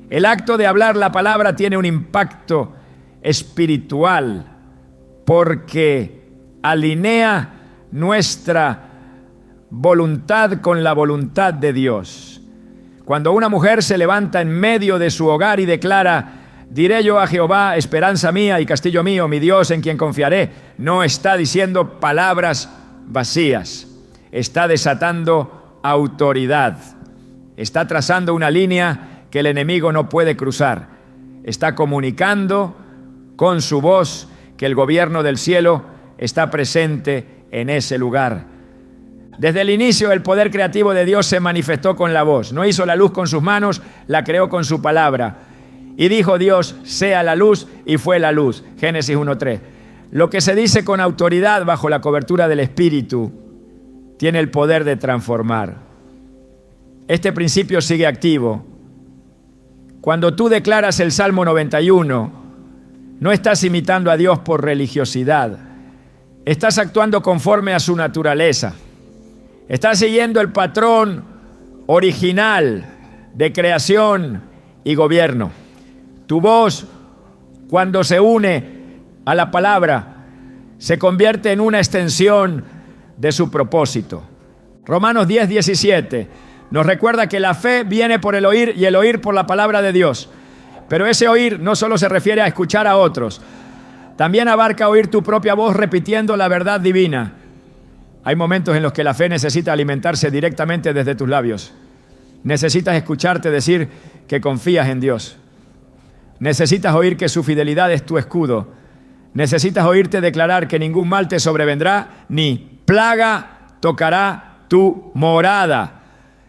El acto de hablar la palabra tiene un impacto espiritual porque alinea nuestra voluntad con la voluntad de Dios. Cuando una mujer se levanta en medio de su hogar y declara: diré yo a Jehová, esperanza mía y castillo mío, mi Dios en quien confiaré, no está diciendo palabras vacías, está desatando autoridad, está trazando una línea que el enemigo no puede cruzar, está comunicando con su voz que el gobierno del cielo está presente en ese lugar. Desde el inicio el poder creativo de Dios se manifestó con la voz. No hizo la luz con sus manos, la creó con su palabra. Y dijo Dios: sea la luz, y fue la luz. Génesis 1:3. Lo que se dice con autoridad bajo la cobertura del Espíritu tiene el poder de transformar. Este principio sigue activo. Cuando tú declaras el Salmo 91, no estás imitando a Dios por religiosidad. Estás actuando conforme a su naturaleza. Estás siguiendo el patrón original de creación y gobierno. Tu voz, cuando se une a la palabra, se convierte en una extensión de su propósito. Romanos 10:17 nos recuerda que la fe viene por el oír y el oír por la palabra de Dios. Pero ese oír no solo se refiere a escuchar a otros, también abarca oír tu propia voz repitiendo la verdad divina. Hay momentos en los que la fe necesita alimentarse directamente desde tus labios. Necesitas escucharte decir que confías en Dios. Necesitas oír que su fidelidad es tu escudo. Necesitas oírte declarar que ningún mal te sobrevendrá, ni plaga tocará tu morada.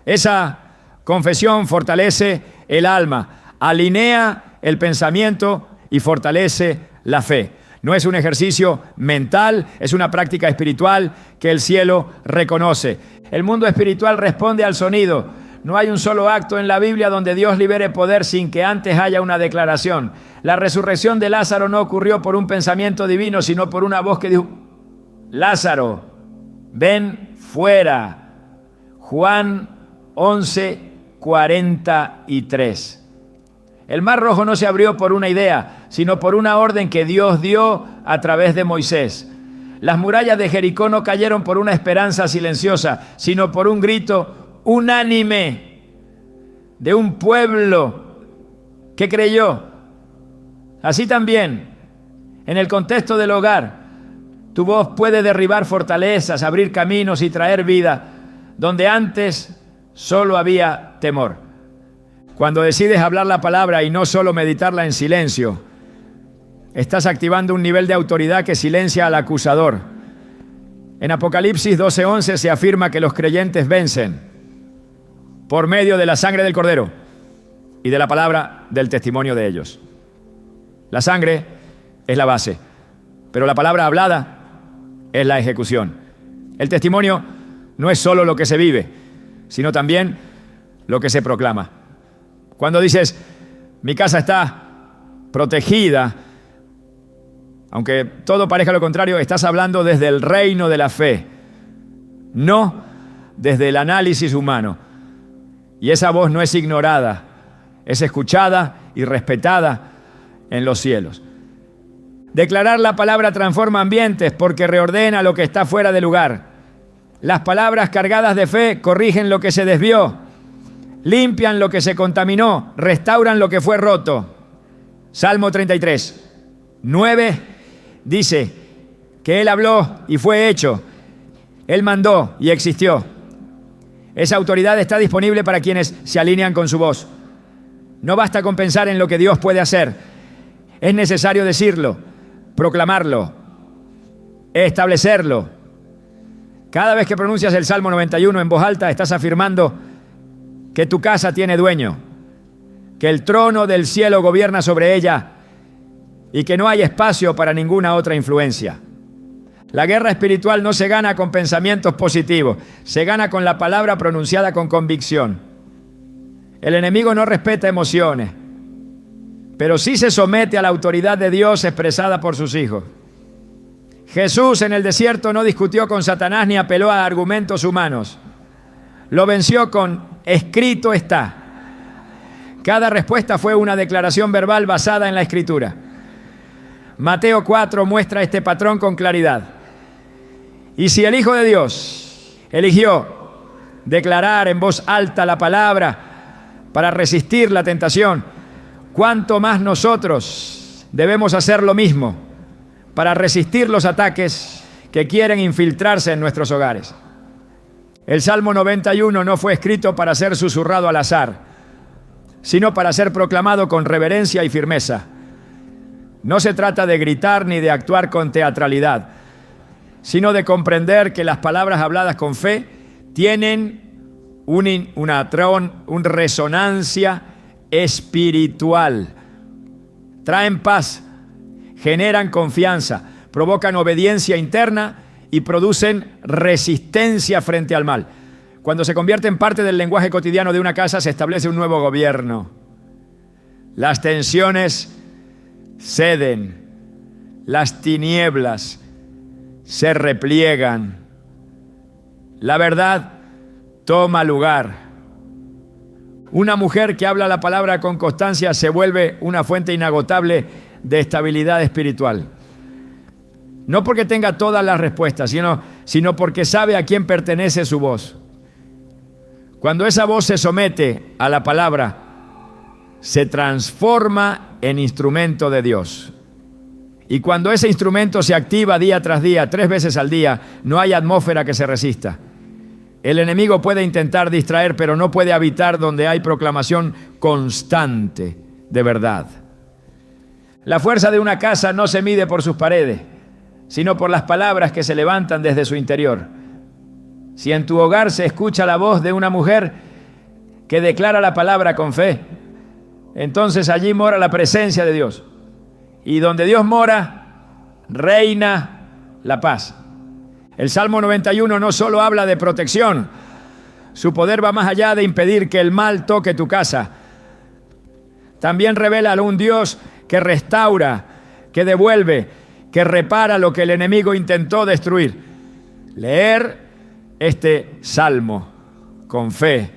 Esa confesión fortalece el alma, alinea el pensamiento y fortalece la fe. No es un ejercicio mental, es una práctica espiritual que el cielo reconoce. El mundo espiritual responde al sonido. No hay un solo acto en la Biblia donde Dios libere poder sin que antes haya una declaración. La resurrección de Lázaro no ocurrió por un pensamiento divino, sino por una voz que dijo: Lázaro, ven fuera. Juan 11:43. El mar Rojo no se abrió por una idea, sino por una orden que Dios dio a través de Moisés. Las murallas de Jericó no cayeron por una esperanza silenciosa, sino por un grito unánime de un pueblo que creyó. Así también, en el contexto del hogar, tu voz puede derribar fortalezas, abrir caminos y traer vida donde antes solo había temor. Cuando decides hablar la palabra y no solo meditarla en silencio, estás activando un nivel de autoridad que silencia al acusador. En Apocalipsis 12:11 se afirma que los creyentes vencen por medio de la sangre del Cordero y de la palabra del testimonio de ellos. La sangre es la base, pero la palabra hablada es la ejecución. El testimonio no es solo lo que se vive, sino también lo que se proclama. Cuando dices, mi casa está protegida, aunque todo parezca lo contrario, estás hablando desde el reino de la fe, no desde el análisis humano. Y esa voz no es ignorada, es escuchada y respetada en los cielos. Declarar la palabra transforma ambientes porque reordena lo que está fuera de lugar. Las palabras cargadas de fe corrigen lo que se desvió, limpian lo que se contaminó, restauran lo que fue roto. Salmo 33:9 dice que Él habló y fue hecho. Él mandó y existió. Esa autoridad está disponible para quienes se alinean con su voz. No basta con pensar en lo que Dios puede hacer. Es necesario decirlo, proclamarlo, establecerlo. Cada vez que pronuncias el Salmo 91 en voz alta, estás afirmando que tu casa tiene dueño, que el trono del cielo gobierna sobre ella y que no hay espacio para ninguna otra influencia. La guerra espiritual no se gana con pensamientos positivos, se gana con la palabra pronunciada con convicción. El enemigo no respeta emociones, pero sí se somete a la autoridad de Dios expresada por sus hijos. Jesús en el desierto no discutió con Satanás ni apeló a argumentos humanos. Lo venció con escrito está. Cada respuesta fue una declaración verbal basada en la Escritura. Mateo 4 muestra este patrón con claridad. Y si el Hijo de Dios eligió declarar en voz alta la palabra para resistir la tentación, ¿cuánto más nosotros debemos hacer lo mismo para resistir los ataques que quieren infiltrarse en nuestros hogares? El Salmo 91 no fue escrito para ser susurrado al azar, sino para ser proclamado con reverencia y firmeza. No se trata de gritar ni de actuar con teatralidad, sino de comprender que las palabras habladas con fe tienen una resonancia espiritual. Traen paz, generan confianza, provocan obediencia interna y producen resistencia frente al mal. Cuando se convierte en parte del lenguaje cotidiano de una casa, se establece un nuevo gobierno. Las tensiones ceden, las tinieblas se repliegan, la verdad toma lugar. Una mujer que habla la palabra con constancia se vuelve una fuente inagotable de estabilidad espiritual. No porque tenga todas las respuestas, sino porque sabe a quién pertenece su voz. Cuando esa voz se somete a la palabra, se transforma en instrumento de Dios. Y cuando ese instrumento se activa día tras día, 3 veces al día, no hay atmósfera que se resista. El enemigo puede intentar distraer, pero no puede habitar donde hay proclamación constante de verdad. La fuerza de una casa no se mide por sus paredes, sino por las palabras que se levantan desde su interior. Si en tu hogar se escucha la voz de una mujer que declara la palabra con fe, entonces allí mora la presencia de Dios. Y donde Dios mora, reina la paz. El Salmo 91 no solo habla de protección, su poder va más allá de impedir que el mal toque tu casa. También revela a un Dios que restaura, que devuelve, que repara lo que el enemigo intentó destruir. Leer este salmo con fe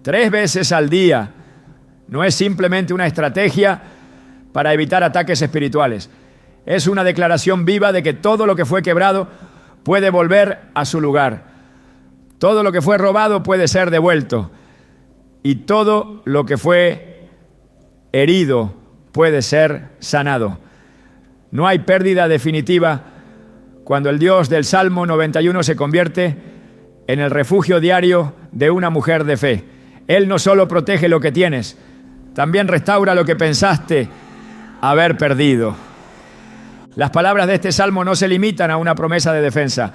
3 veces al día no es simplemente una estrategia para evitar ataques espirituales. Es una declaración viva de que todo lo que fue quebrado puede volver a su lugar. Todo lo que fue robado puede ser devuelto. Y todo lo que fue herido puede ser sanado. No hay pérdida definitiva cuando el Dios del Salmo 91 se convierte en el refugio diario de una mujer de fe. Él no solo protege lo que tienes, también restaura lo que pensaste haber perdido. Las palabras de este salmo no se limitan a una promesa de defensa,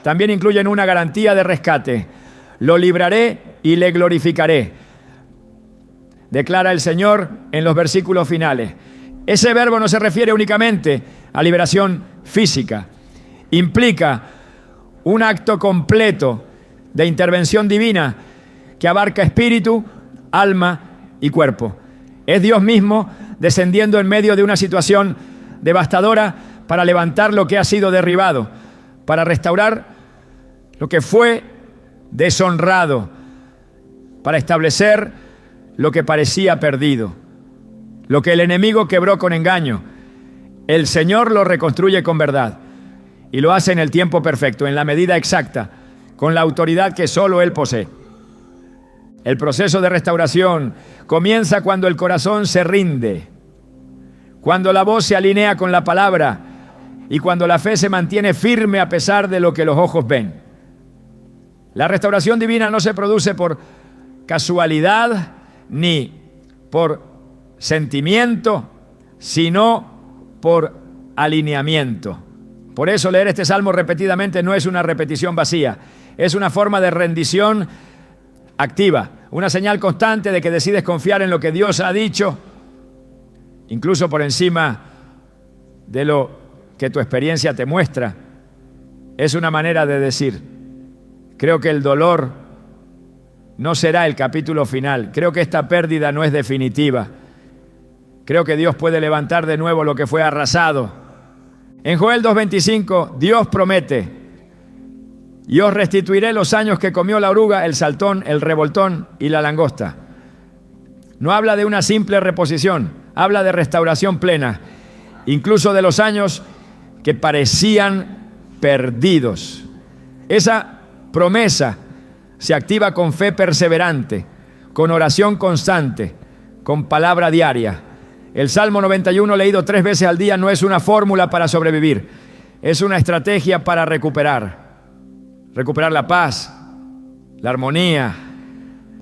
también incluyen una garantía de rescate. Lo libraré y le glorificaré, declara el Señor en los versículos finales. Ese verbo no se refiere únicamente a liberación física, implica un acto completo de intervención divina que abarca espíritu, alma y cuerpo. Es Dios mismo descendiendo en medio de una situación devastadora para levantar lo que ha sido derribado, para restaurar lo que fue deshonrado, para establecer lo que parecía perdido. Lo que el enemigo quebró con engaño, el Señor lo reconstruye con verdad y lo hace en el tiempo perfecto, en la medida exacta, con la autoridad que solo Él posee. El proceso de restauración comienza cuando el corazón se rinde, cuando la voz se alinea con la palabra y cuando la fe se mantiene firme a pesar de lo que los ojos ven. La restauración divina no se produce por casualidad ni por sentimiento, sino por alineamiento. Por eso leer este salmo repetidamente no es una repetición vacía, es una forma de rendición activa, una señal constante de que decides confiar en lo que Dios ha dicho, incluso por encima de lo que tu experiencia te muestra. Es una manera de decir, creo que el dolor no será el capítulo final, creo que esta pérdida no es definitiva, creo que Dios puede levantar de nuevo lo que fue arrasado. En Joel 2:25, Dios promete: y os restituiré los años que comió la oruga, el saltón, el revoltón y la langosta. No habla de una simple reposición, habla de restauración plena, incluso de los años que parecían perdidos. Esa promesa se activa con fe perseverante, con oración constante, con palabra diaria. El Salmo 91 leído 3 veces al día no es una fórmula para sobrevivir, es una estrategia para recuperar la paz, la armonía,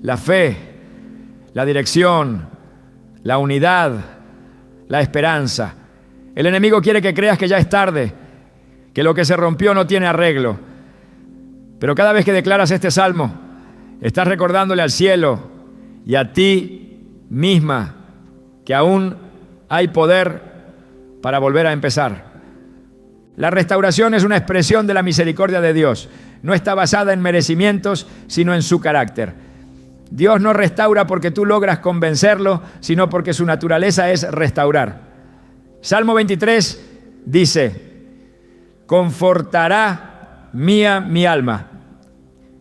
la fe, la dirección, la unidad, la esperanza. El enemigo quiere que creas que ya es tarde, que lo que se rompió no tiene arreglo. Pero cada vez que declaras este salmo, estás recordándole al cielo y a ti misma que aún hay poder para volver a empezar. La restauración es una expresión de la misericordia de Dios. No está basada en merecimientos, sino en su carácter. Dios no restaura porque tú logras convencerlo, sino porque su naturaleza es restaurar. Salmo 23 dice: confortará mía mi alma.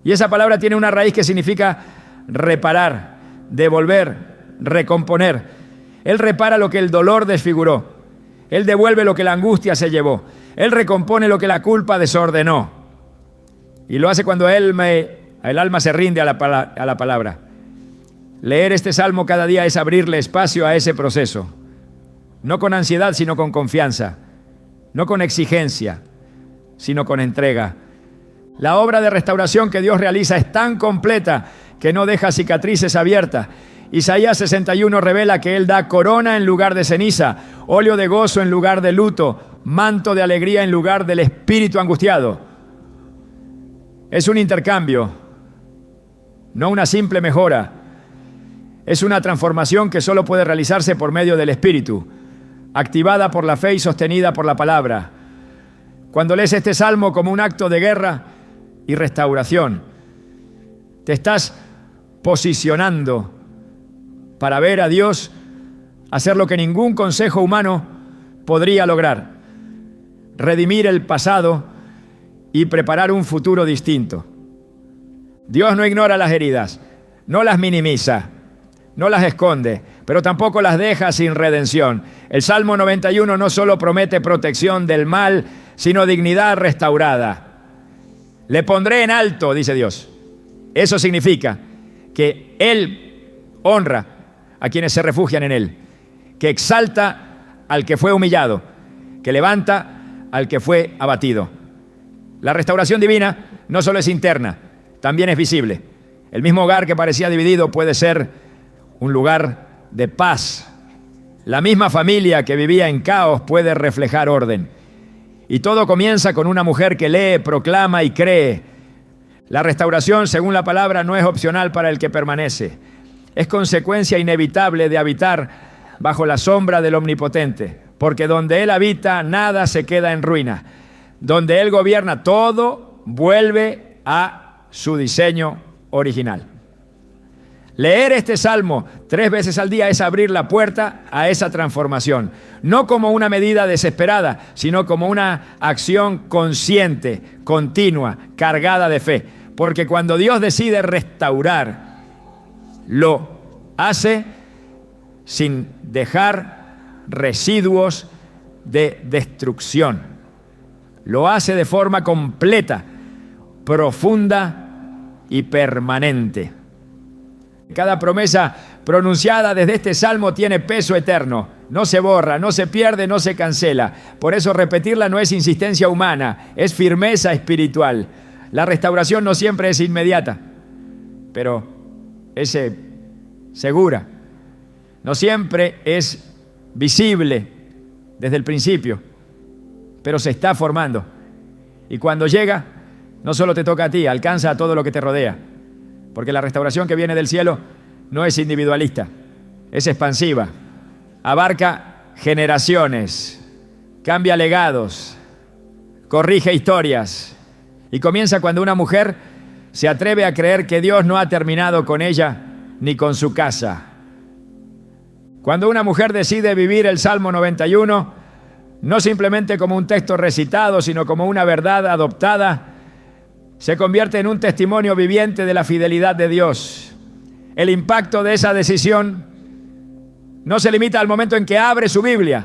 Y esa palabra tiene una raíz que significa reparar, devolver, recomponer. Él repara lo que el dolor desfiguró. Él devuelve lo que la angustia se llevó. Él recompone lo que la culpa desordenó. Y lo hace cuando el alma se rinde a la palabra. Leer este salmo cada día es abrirle espacio a ese proceso. No con ansiedad, sino con confianza. No con exigencia, sino con entrega. La obra de restauración que Dios realiza es tan completa que no deja cicatrices abiertas Isaías 61 revela que Él da corona en lugar de ceniza, óleo de gozo en lugar de luto, manto de alegría en lugar del espíritu angustiado. Es un intercambio, no una simple mejora. Es una transformación que solo puede realizarse por medio del Espíritu, activada por la fe y sostenida por la palabra. Cuando lees este salmo como un acto de guerra y restauración, te estás posicionando para ver a Dios hacer lo que ningún consejo humano podría lograr: redimir el pasado y preparar un futuro distinto. Dios no ignora las heridas, no las minimiza, no las esconde, pero tampoco las deja sin redención. El Salmo 91 no solo promete protección del mal, sino dignidad restaurada. Le pondré en alto, dice Dios. Eso significa que Él honra a quienes se refugian en Él, que exalta al que fue humillado, que levanta al que fue abatido. La restauración divina no solo es interna, también es visible. El mismo hogar que parecía dividido puede ser un lugar de paz. La misma familia que vivía en caos puede reflejar orden. Y todo comienza con una mujer que lee, proclama y cree. La restauración, según la palabra, no es opcional para el que permanece. Es consecuencia inevitable de habitar bajo la sombra del Omnipotente, porque donde Él habita, nada se queda en ruina. Donde Él gobierna, todo vuelve a su diseño original. Leer este salmo 3 veces al día es abrir la puerta a esa transformación, no como una medida desesperada, sino como una acción consciente, continua, cargada de fe. Porque cuando Dios decide restaurar, lo hace sin dejar residuos de destrucción. Lo hace de forma completa, profunda y permanente. Cada promesa pronunciada desde este salmo tiene peso eterno. No se borra, no se pierde, no se cancela. Por eso repetirla no es insistencia humana, es firmeza espiritual. La restauración no siempre es inmediata, pero es segura. No siempre es visible desde el principio, pero se está formando. Y cuando llega, no solo te toca a ti, alcanza a todo lo que te rodea. Porque la restauración que viene del cielo no es individualista, es expansiva. Abarca generaciones, cambia legados, corrige historias. Y comienza cuando una mujer se atreve a creer que Dios no ha terminado con ella ni con su casa. Cuando una mujer decide vivir el Salmo 91, no simplemente como un texto recitado, sino como una verdad adoptada, se convierte en un testimonio viviente de la fidelidad de Dios. El impacto de esa decisión no se limita al momento en que abre su Biblia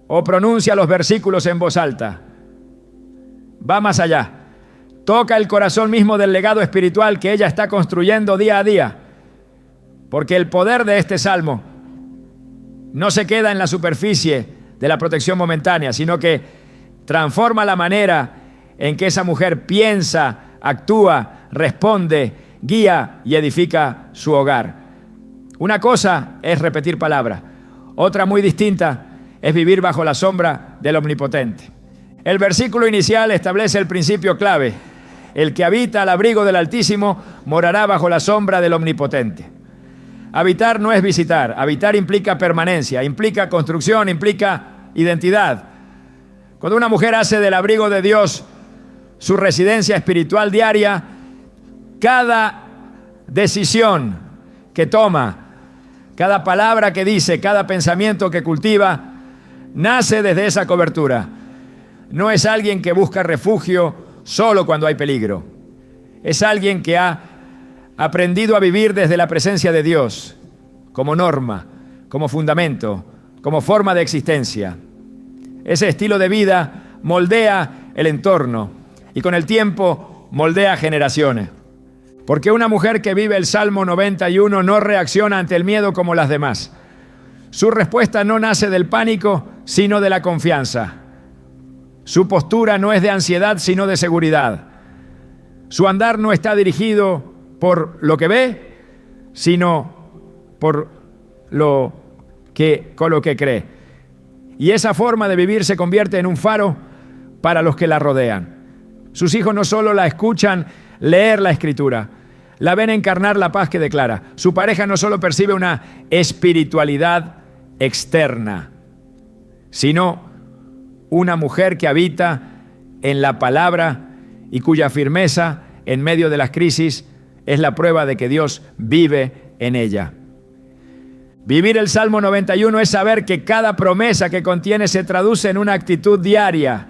o pronuncia los versículos en voz alta. Va más allá. Toca el corazón mismo del legado espiritual que ella está construyendo día a día. Porque el poder de este salmo no se queda en la superficie de la protección momentánea, sino que transforma la manera en que esa mujer piensa, actúa, responde, guía y edifica su hogar. Una cosa es repetir palabras, otra muy distinta es vivir bajo la sombra del Omnipotente. El versículo inicial establece el principio clave: el que habita al abrigo del Altísimo morará bajo la sombra del Omnipotente. Habitar no es visitar, habitar implica permanencia, implica construcción, implica identidad. Cuando una mujer hace del abrigo de Dios su residencia espiritual diaria, cada decisión que toma, cada palabra que dice, cada pensamiento que cultiva, nace desde esa cobertura. No es alguien que busca refugio solo cuando hay peligro. Es alguien que ha aprendido a vivir desde la presencia de Dios, como norma, como fundamento, como forma de existencia. Ese estilo de vida moldea el entorno y con el tiempo moldea generaciones. Porque una mujer que vive el Salmo 91 no reacciona ante el miedo como las demás. Su respuesta no nace del pánico, sino de la confianza. Su postura no es de ansiedad, sino de seguridad. Su andar no está dirigido por lo que ve, sino con lo que cree. Y esa forma de vivir se convierte en un faro para los que la rodean. Sus hijos no solo la escuchan leer la Escritura, la ven encarnar la paz que declara. Su pareja no solo percibe una espiritualidad externa, sino una mujer que habita en la palabra y cuya firmeza en medio de las crisis es la prueba de que Dios vive en ella. Vivir el Salmo 91 es saber que cada promesa que contiene se traduce en una actitud diaria.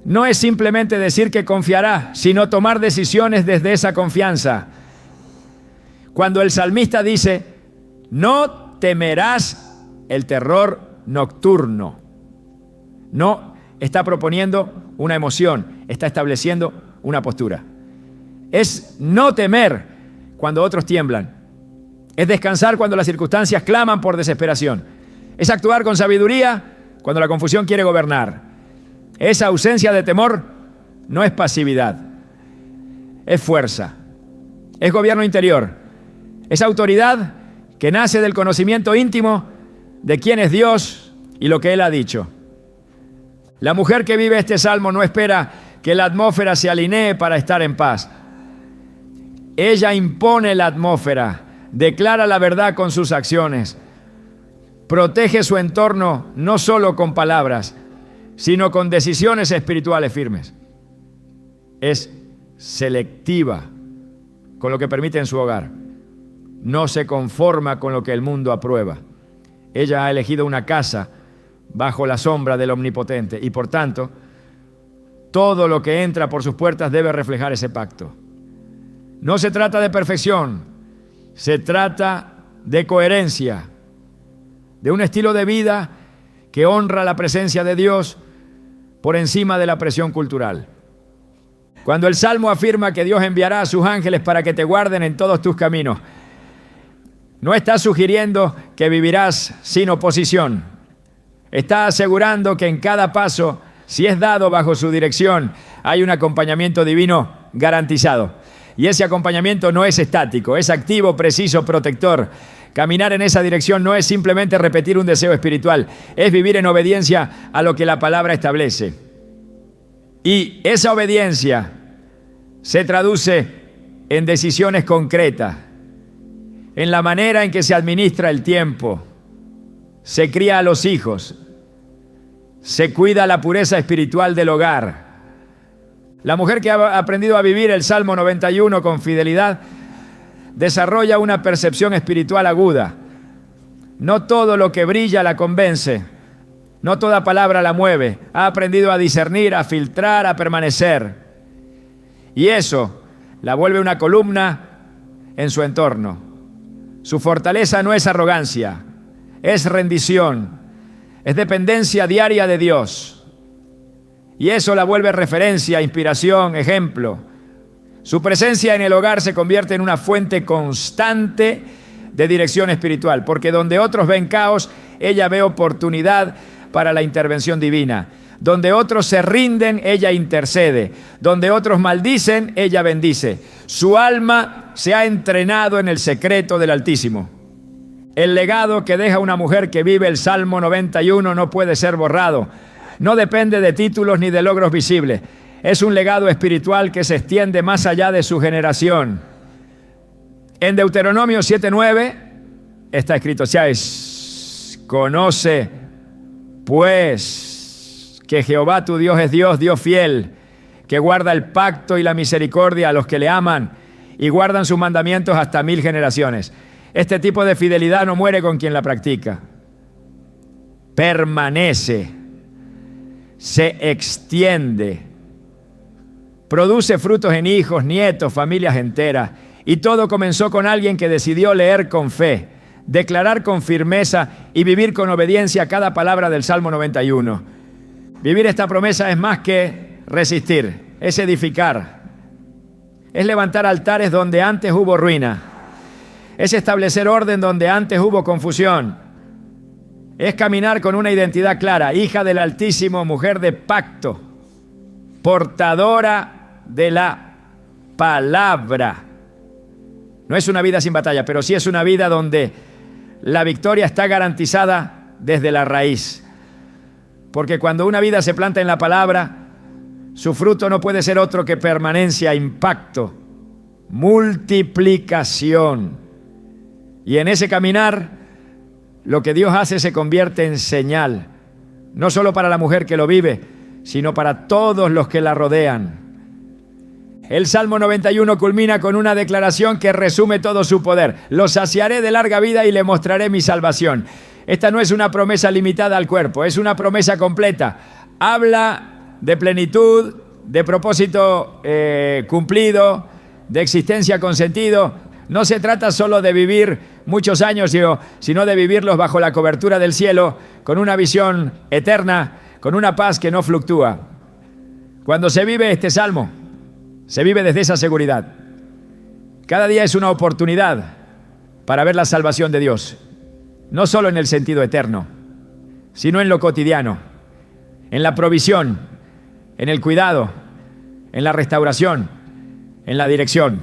No es simplemente decir que confiará, sino tomar decisiones desde esa confianza. Cuando el salmista dice, no temerás el terror nocturno, no está proponiendo una emoción, está estableciendo una postura. Es no temer cuando otros tiemblan. Es descansar cuando las circunstancias claman por desesperación. Es actuar con sabiduría cuando la confusión quiere gobernar. Esa ausencia de temor no es pasividad, es fuerza, es gobierno interior, es autoridad que nace del conocimiento íntimo de quién es Dios y lo que Él ha dicho. La mujer que vive este salmo no espera que la atmósfera se alinee para estar en paz. Ella impone la atmósfera, declara la verdad con sus acciones, protege su entorno no solo con palabras, sino con decisiones espirituales firmes. Es selectiva con lo que permite en su hogar. No se conforma con lo que el mundo aprueba. Ella ha elegido una casa bajo la sombra del Omnipotente y por tanto, todo lo que entra por sus puertas debe reflejar ese pacto. No se trata de perfección, se trata de coherencia, de un estilo de vida que honra la presencia de Dios por encima de la presión cultural. Cuando el Salmo afirma que Dios enviará a sus ángeles para que te guarden en todos tus caminos, no está sugiriendo que vivirás sin oposición. Está asegurando que en cada paso, si es dado bajo su dirección, hay un acompañamiento divino garantizado. Y ese acompañamiento no es estático, es activo, preciso, protector. Caminar en esa dirección no es simplemente repetir un deseo espiritual, es vivir en obediencia a lo que la palabra establece. Y esa obediencia se traduce en decisiones concretas, en la manera en que se administra el tiempo, se cría a los hijos, se cuida la pureza espiritual del hogar. La mujer que ha aprendido a vivir el Salmo 91 con fidelidad desarrolla una percepción espiritual aguda. No todo lo que brilla la convence, no toda palabra la mueve. Ha aprendido a discernir, a filtrar, a permanecer. Y eso la vuelve una columna en su entorno. Su fortaleza no es arrogancia, es rendición, es dependencia diaria de Dios. Y eso la vuelve referencia, inspiración, ejemplo. Su presencia en el hogar se convierte en una fuente constante de dirección espiritual, porque donde otros ven caos, ella ve oportunidad para la intervención divina. Donde otros se rinden, ella intercede. Donde otros maldicen, ella bendice. Su alma se ha entrenado en el secreto del Altísimo. El legado que deja una mujer que vive el Salmo 91 no puede ser borrado. No depende de títulos ni de logros visibles. Es un legado espiritual que se extiende más allá de su generación. En Deuteronomio 7:9 está escrito, conoce pues que Jehová tu Dios es Dios, Dios fiel, que guarda el pacto y la misericordia a los que le aman y guardan sus mandamientos hasta 1000 generaciones. Este tipo de fidelidad no muere con quien la practica. Permanece, se extiende, produce frutos en hijos, nietos, familias enteras. Y todo comenzó con alguien que decidió leer con fe, declarar con firmeza y vivir con obediencia cada palabra del Salmo 91. Vivir esta promesa es más que resistir, es edificar, es levantar altares donde antes hubo ruina, es establecer orden donde antes hubo confusión, es caminar con una identidad clara, hija del Altísimo, mujer de pacto, portadora de la palabra. No es una vida sin batalla, pero sí es una vida donde la victoria está garantizada desde la raíz. Porque cuando una vida se planta en la palabra, su fruto no puede ser otro que permanencia, impacto, multiplicación. Y en ese caminar, lo que Dios hace se convierte en señal, no solo para la mujer que lo vive, sino para todos los que la rodean. El Salmo 91 culmina con una declaración que resume todo su poder. Lo saciaré de larga vida y le mostraré mi salvación. Esta no es una promesa limitada al cuerpo, es una promesa completa. Habla de plenitud, de propósito cumplido, de existencia con sentido. No se trata solo de vivir muchos años, sino de vivirlos bajo la cobertura del cielo, con una visión eterna, con una paz que no fluctúa. Cuando se vive este salmo, se vive desde esa seguridad. Cada día es una oportunidad para ver la salvación de Dios, no solo en el sentido eterno, sino en lo cotidiano, en la provisión, en el cuidado, en la restauración, en la dirección.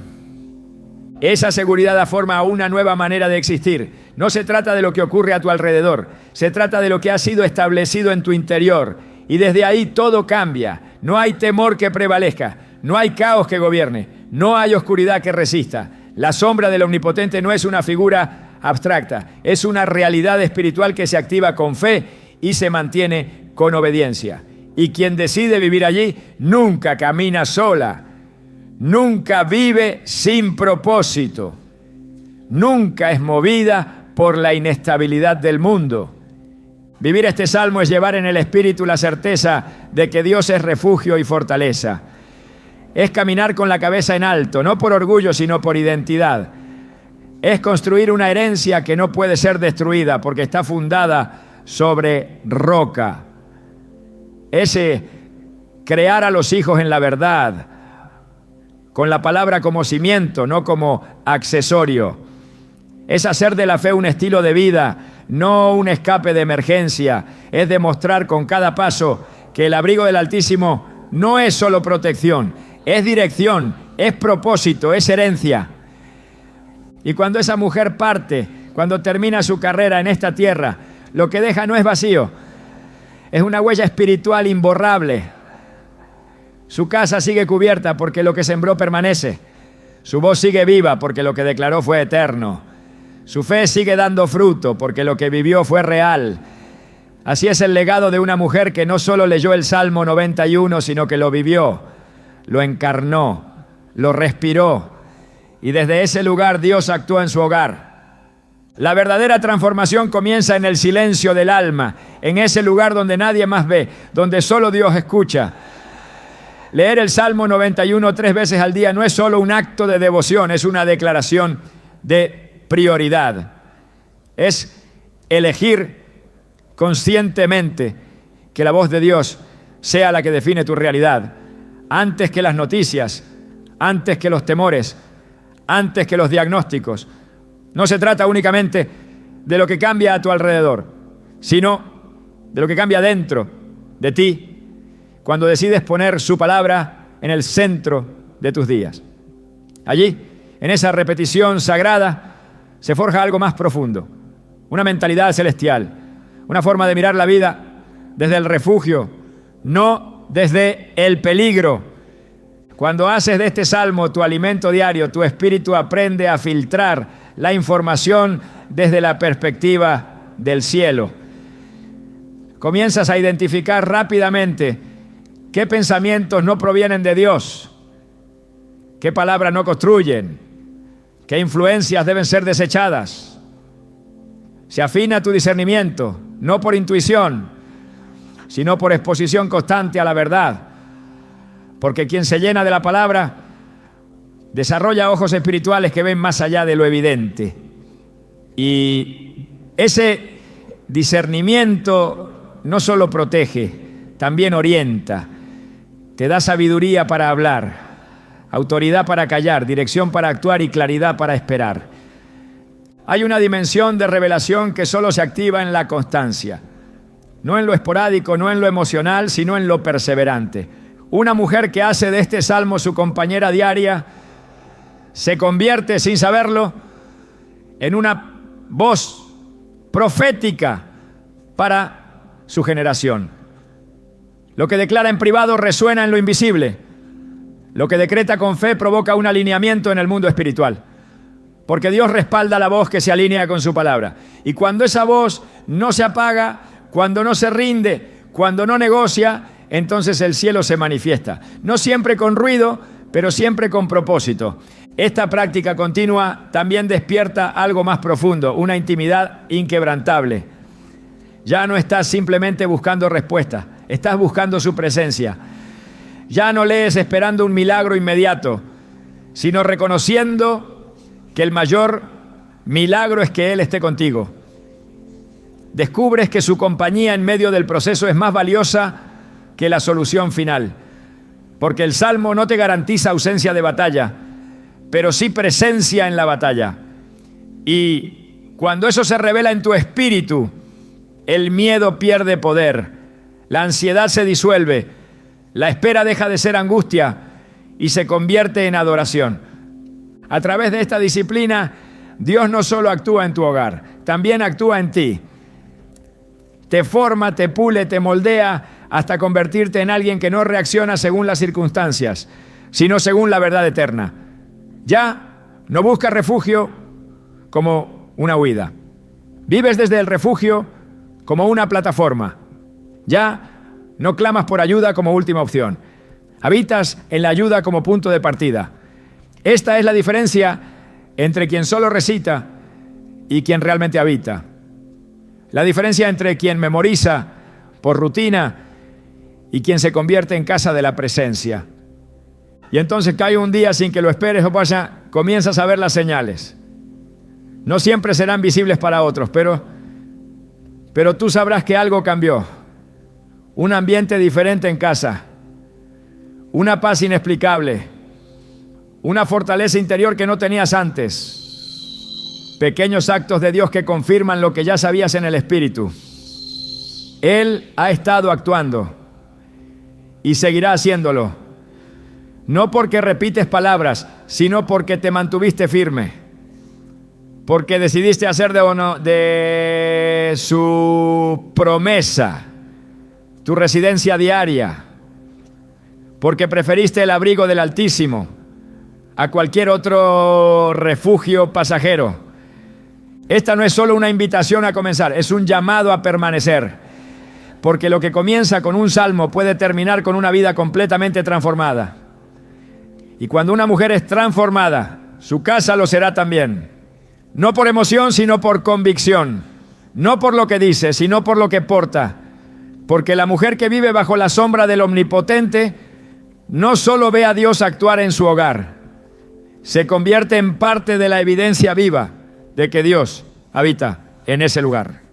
Esa seguridad da forma a una nueva manera de existir. No se trata de lo que ocurre a tu alrededor, se trata de lo que ha sido establecido en tu interior. Y desde ahí todo cambia. No hay temor que prevalezca, no hay caos que gobierne, no hay oscuridad que resista. La sombra del Omnipotente no es una figura abstracta, es una realidad espiritual que se activa con fe y se mantiene con obediencia. Y quien decide vivir allí nunca camina sola, nunca vive sin propósito, nunca es movida por la inestabilidad del mundo. Vivir este salmo es llevar en el espíritu la certeza de que Dios es refugio y fortaleza. Es caminar con la cabeza en alto, no por orgullo, sino por identidad. Es construir una herencia que no puede ser destruida porque está fundada sobre roca. Es crear a los hijos en la verdad, con la palabra como cimiento, no como accesorio. Es hacer de la fe un estilo de vida, no un escape de emergencia. Es demostrar con cada paso que el abrigo del Altísimo no es solo protección, es dirección, es propósito, es herencia. Y cuando esa mujer parte, cuando termina su carrera en esta tierra, lo que deja no es vacío, es una huella espiritual imborrable. Su casa sigue cubierta porque lo que sembró permanece. Su voz sigue viva porque lo que declaró fue eterno. Su fe sigue dando fruto porque lo que vivió fue real. Así es el legado de una mujer que no solo leyó el Salmo 91, sino que lo vivió, lo encarnó, lo respiró. Y desde ese lugar Dios actúa en su hogar. La verdadera transformación comienza en el silencio del alma, en ese lugar donde nadie más ve, donde solo Dios escucha. Leer el Salmo 91 3 veces al día no es solo un acto de devoción, es una declaración de prioridad. Es elegir conscientemente que la voz de Dios sea la que define tu realidad, antes que las noticias, antes que los temores, antes que los diagnósticos. No se trata únicamente de lo que cambia a tu alrededor, sino de lo que cambia dentro de ti cuando decides poner su palabra en el centro de tus días. Allí, en esa repetición sagrada, se forja algo más profundo, una mentalidad celestial, una forma de mirar la vida desde el refugio, no desde el peligro. Cuando haces de este salmo tu alimento diario, tu espíritu aprende a filtrar la información desde la perspectiva del cielo. Comienzas a identificar rápidamente qué pensamientos no provienen de Dios, qué palabras no construyen, qué influencias deben ser desechadas. Se afina tu discernimiento, no por intuición, sino por exposición constante a la verdad. Porque quien se llena de la palabra desarrolla ojos espirituales que ven más allá de lo evidente. Y ese discernimiento no solo protege, también orienta. Te da sabiduría para hablar, autoridad para callar, dirección para actuar y claridad para esperar. Hay una dimensión de revelación que solo se activa en la constancia. No en lo esporádico, no en lo emocional, sino en lo perseverante. Una mujer que hace de este salmo su compañera diaria se convierte sin saberlo en una voz profética para su generación. Lo que declara en privado resuena en lo invisible. Lo que decreta con fe provoca un alineamiento en el mundo espiritual. Porque Dios respalda la voz que se alinea con su palabra. Y cuando esa voz no se apaga, cuando no se rinde, cuando no negocia, entonces el cielo se manifiesta. No siempre con ruido, pero siempre con propósito. Esta práctica continua también despierta algo más profundo, una intimidad inquebrantable. Ya no estás simplemente buscando respuestas, estás buscando su presencia. Ya no lees esperando un milagro inmediato, sino reconociendo que el mayor milagro es que Él esté contigo. Descubres que su compañía en medio del proceso es más valiosa que la solución final. Porque el Salmo no te garantiza ausencia de batalla, pero sí presencia en la batalla. Y cuando eso se revela en tu espíritu, el miedo pierde poder, la ansiedad se disuelve, la espera deja de ser angustia y se convierte en adoración. A través de esta disciplina, Dios no solo actúa en tu hogar, también actúa en ti. Te forma, te pule, te moldea hasta convertirte en alguien que no reacciona según las circunstancias, sino según la verdad eterna. Ya no buscas refugio como una huida. Vives desde el refugio como una plataforma. Ya no clamas por ayuda como última opción. Habitas en la ayuda como punto de partida. Esta es la diferencia entre quien solo recita y quien realmente habita. La diferencia entre quien memoriza por rutina y quien se convierte en casa de la presencia. Y entonces cae un día sin que lo esperes o pasa, comienzas a ver las señales. No siempre serán visibles para otros, pero tú sabrás que algo cambió. Un ambiente diferente en casa. Una paz inexplicable. Una fortaleza interior que no tenías antes. Pequeños actos de Dios que confirman lo que ya sabías en el Espíritu. Él ha estado actuando y seguirá haciéndolo. No porque repites palabras, sino porque te mantuviste firme. Porque decidiste hacer de su promesa tu residencia diaria. Porque preferiste el abrigo del Altísimo a cualquier otro refugio pasajero. Esta no es solo una invitación a comenzar, es un llamado a permanecer. Porque lo que comienza con un salmo puede terminar con una vida completamente transformada. Y cuando una mujer es transformada, su casa lo será también. No por emoción, sino por convicción. No por lo que dice, sino por lo que porta. Porque la mujer que vive bajo la sombra del Omnipotente no solo ve a Dios actuar en su hogar, se convierte en parte de la evidencia viva de que Dios habita en ese lugar.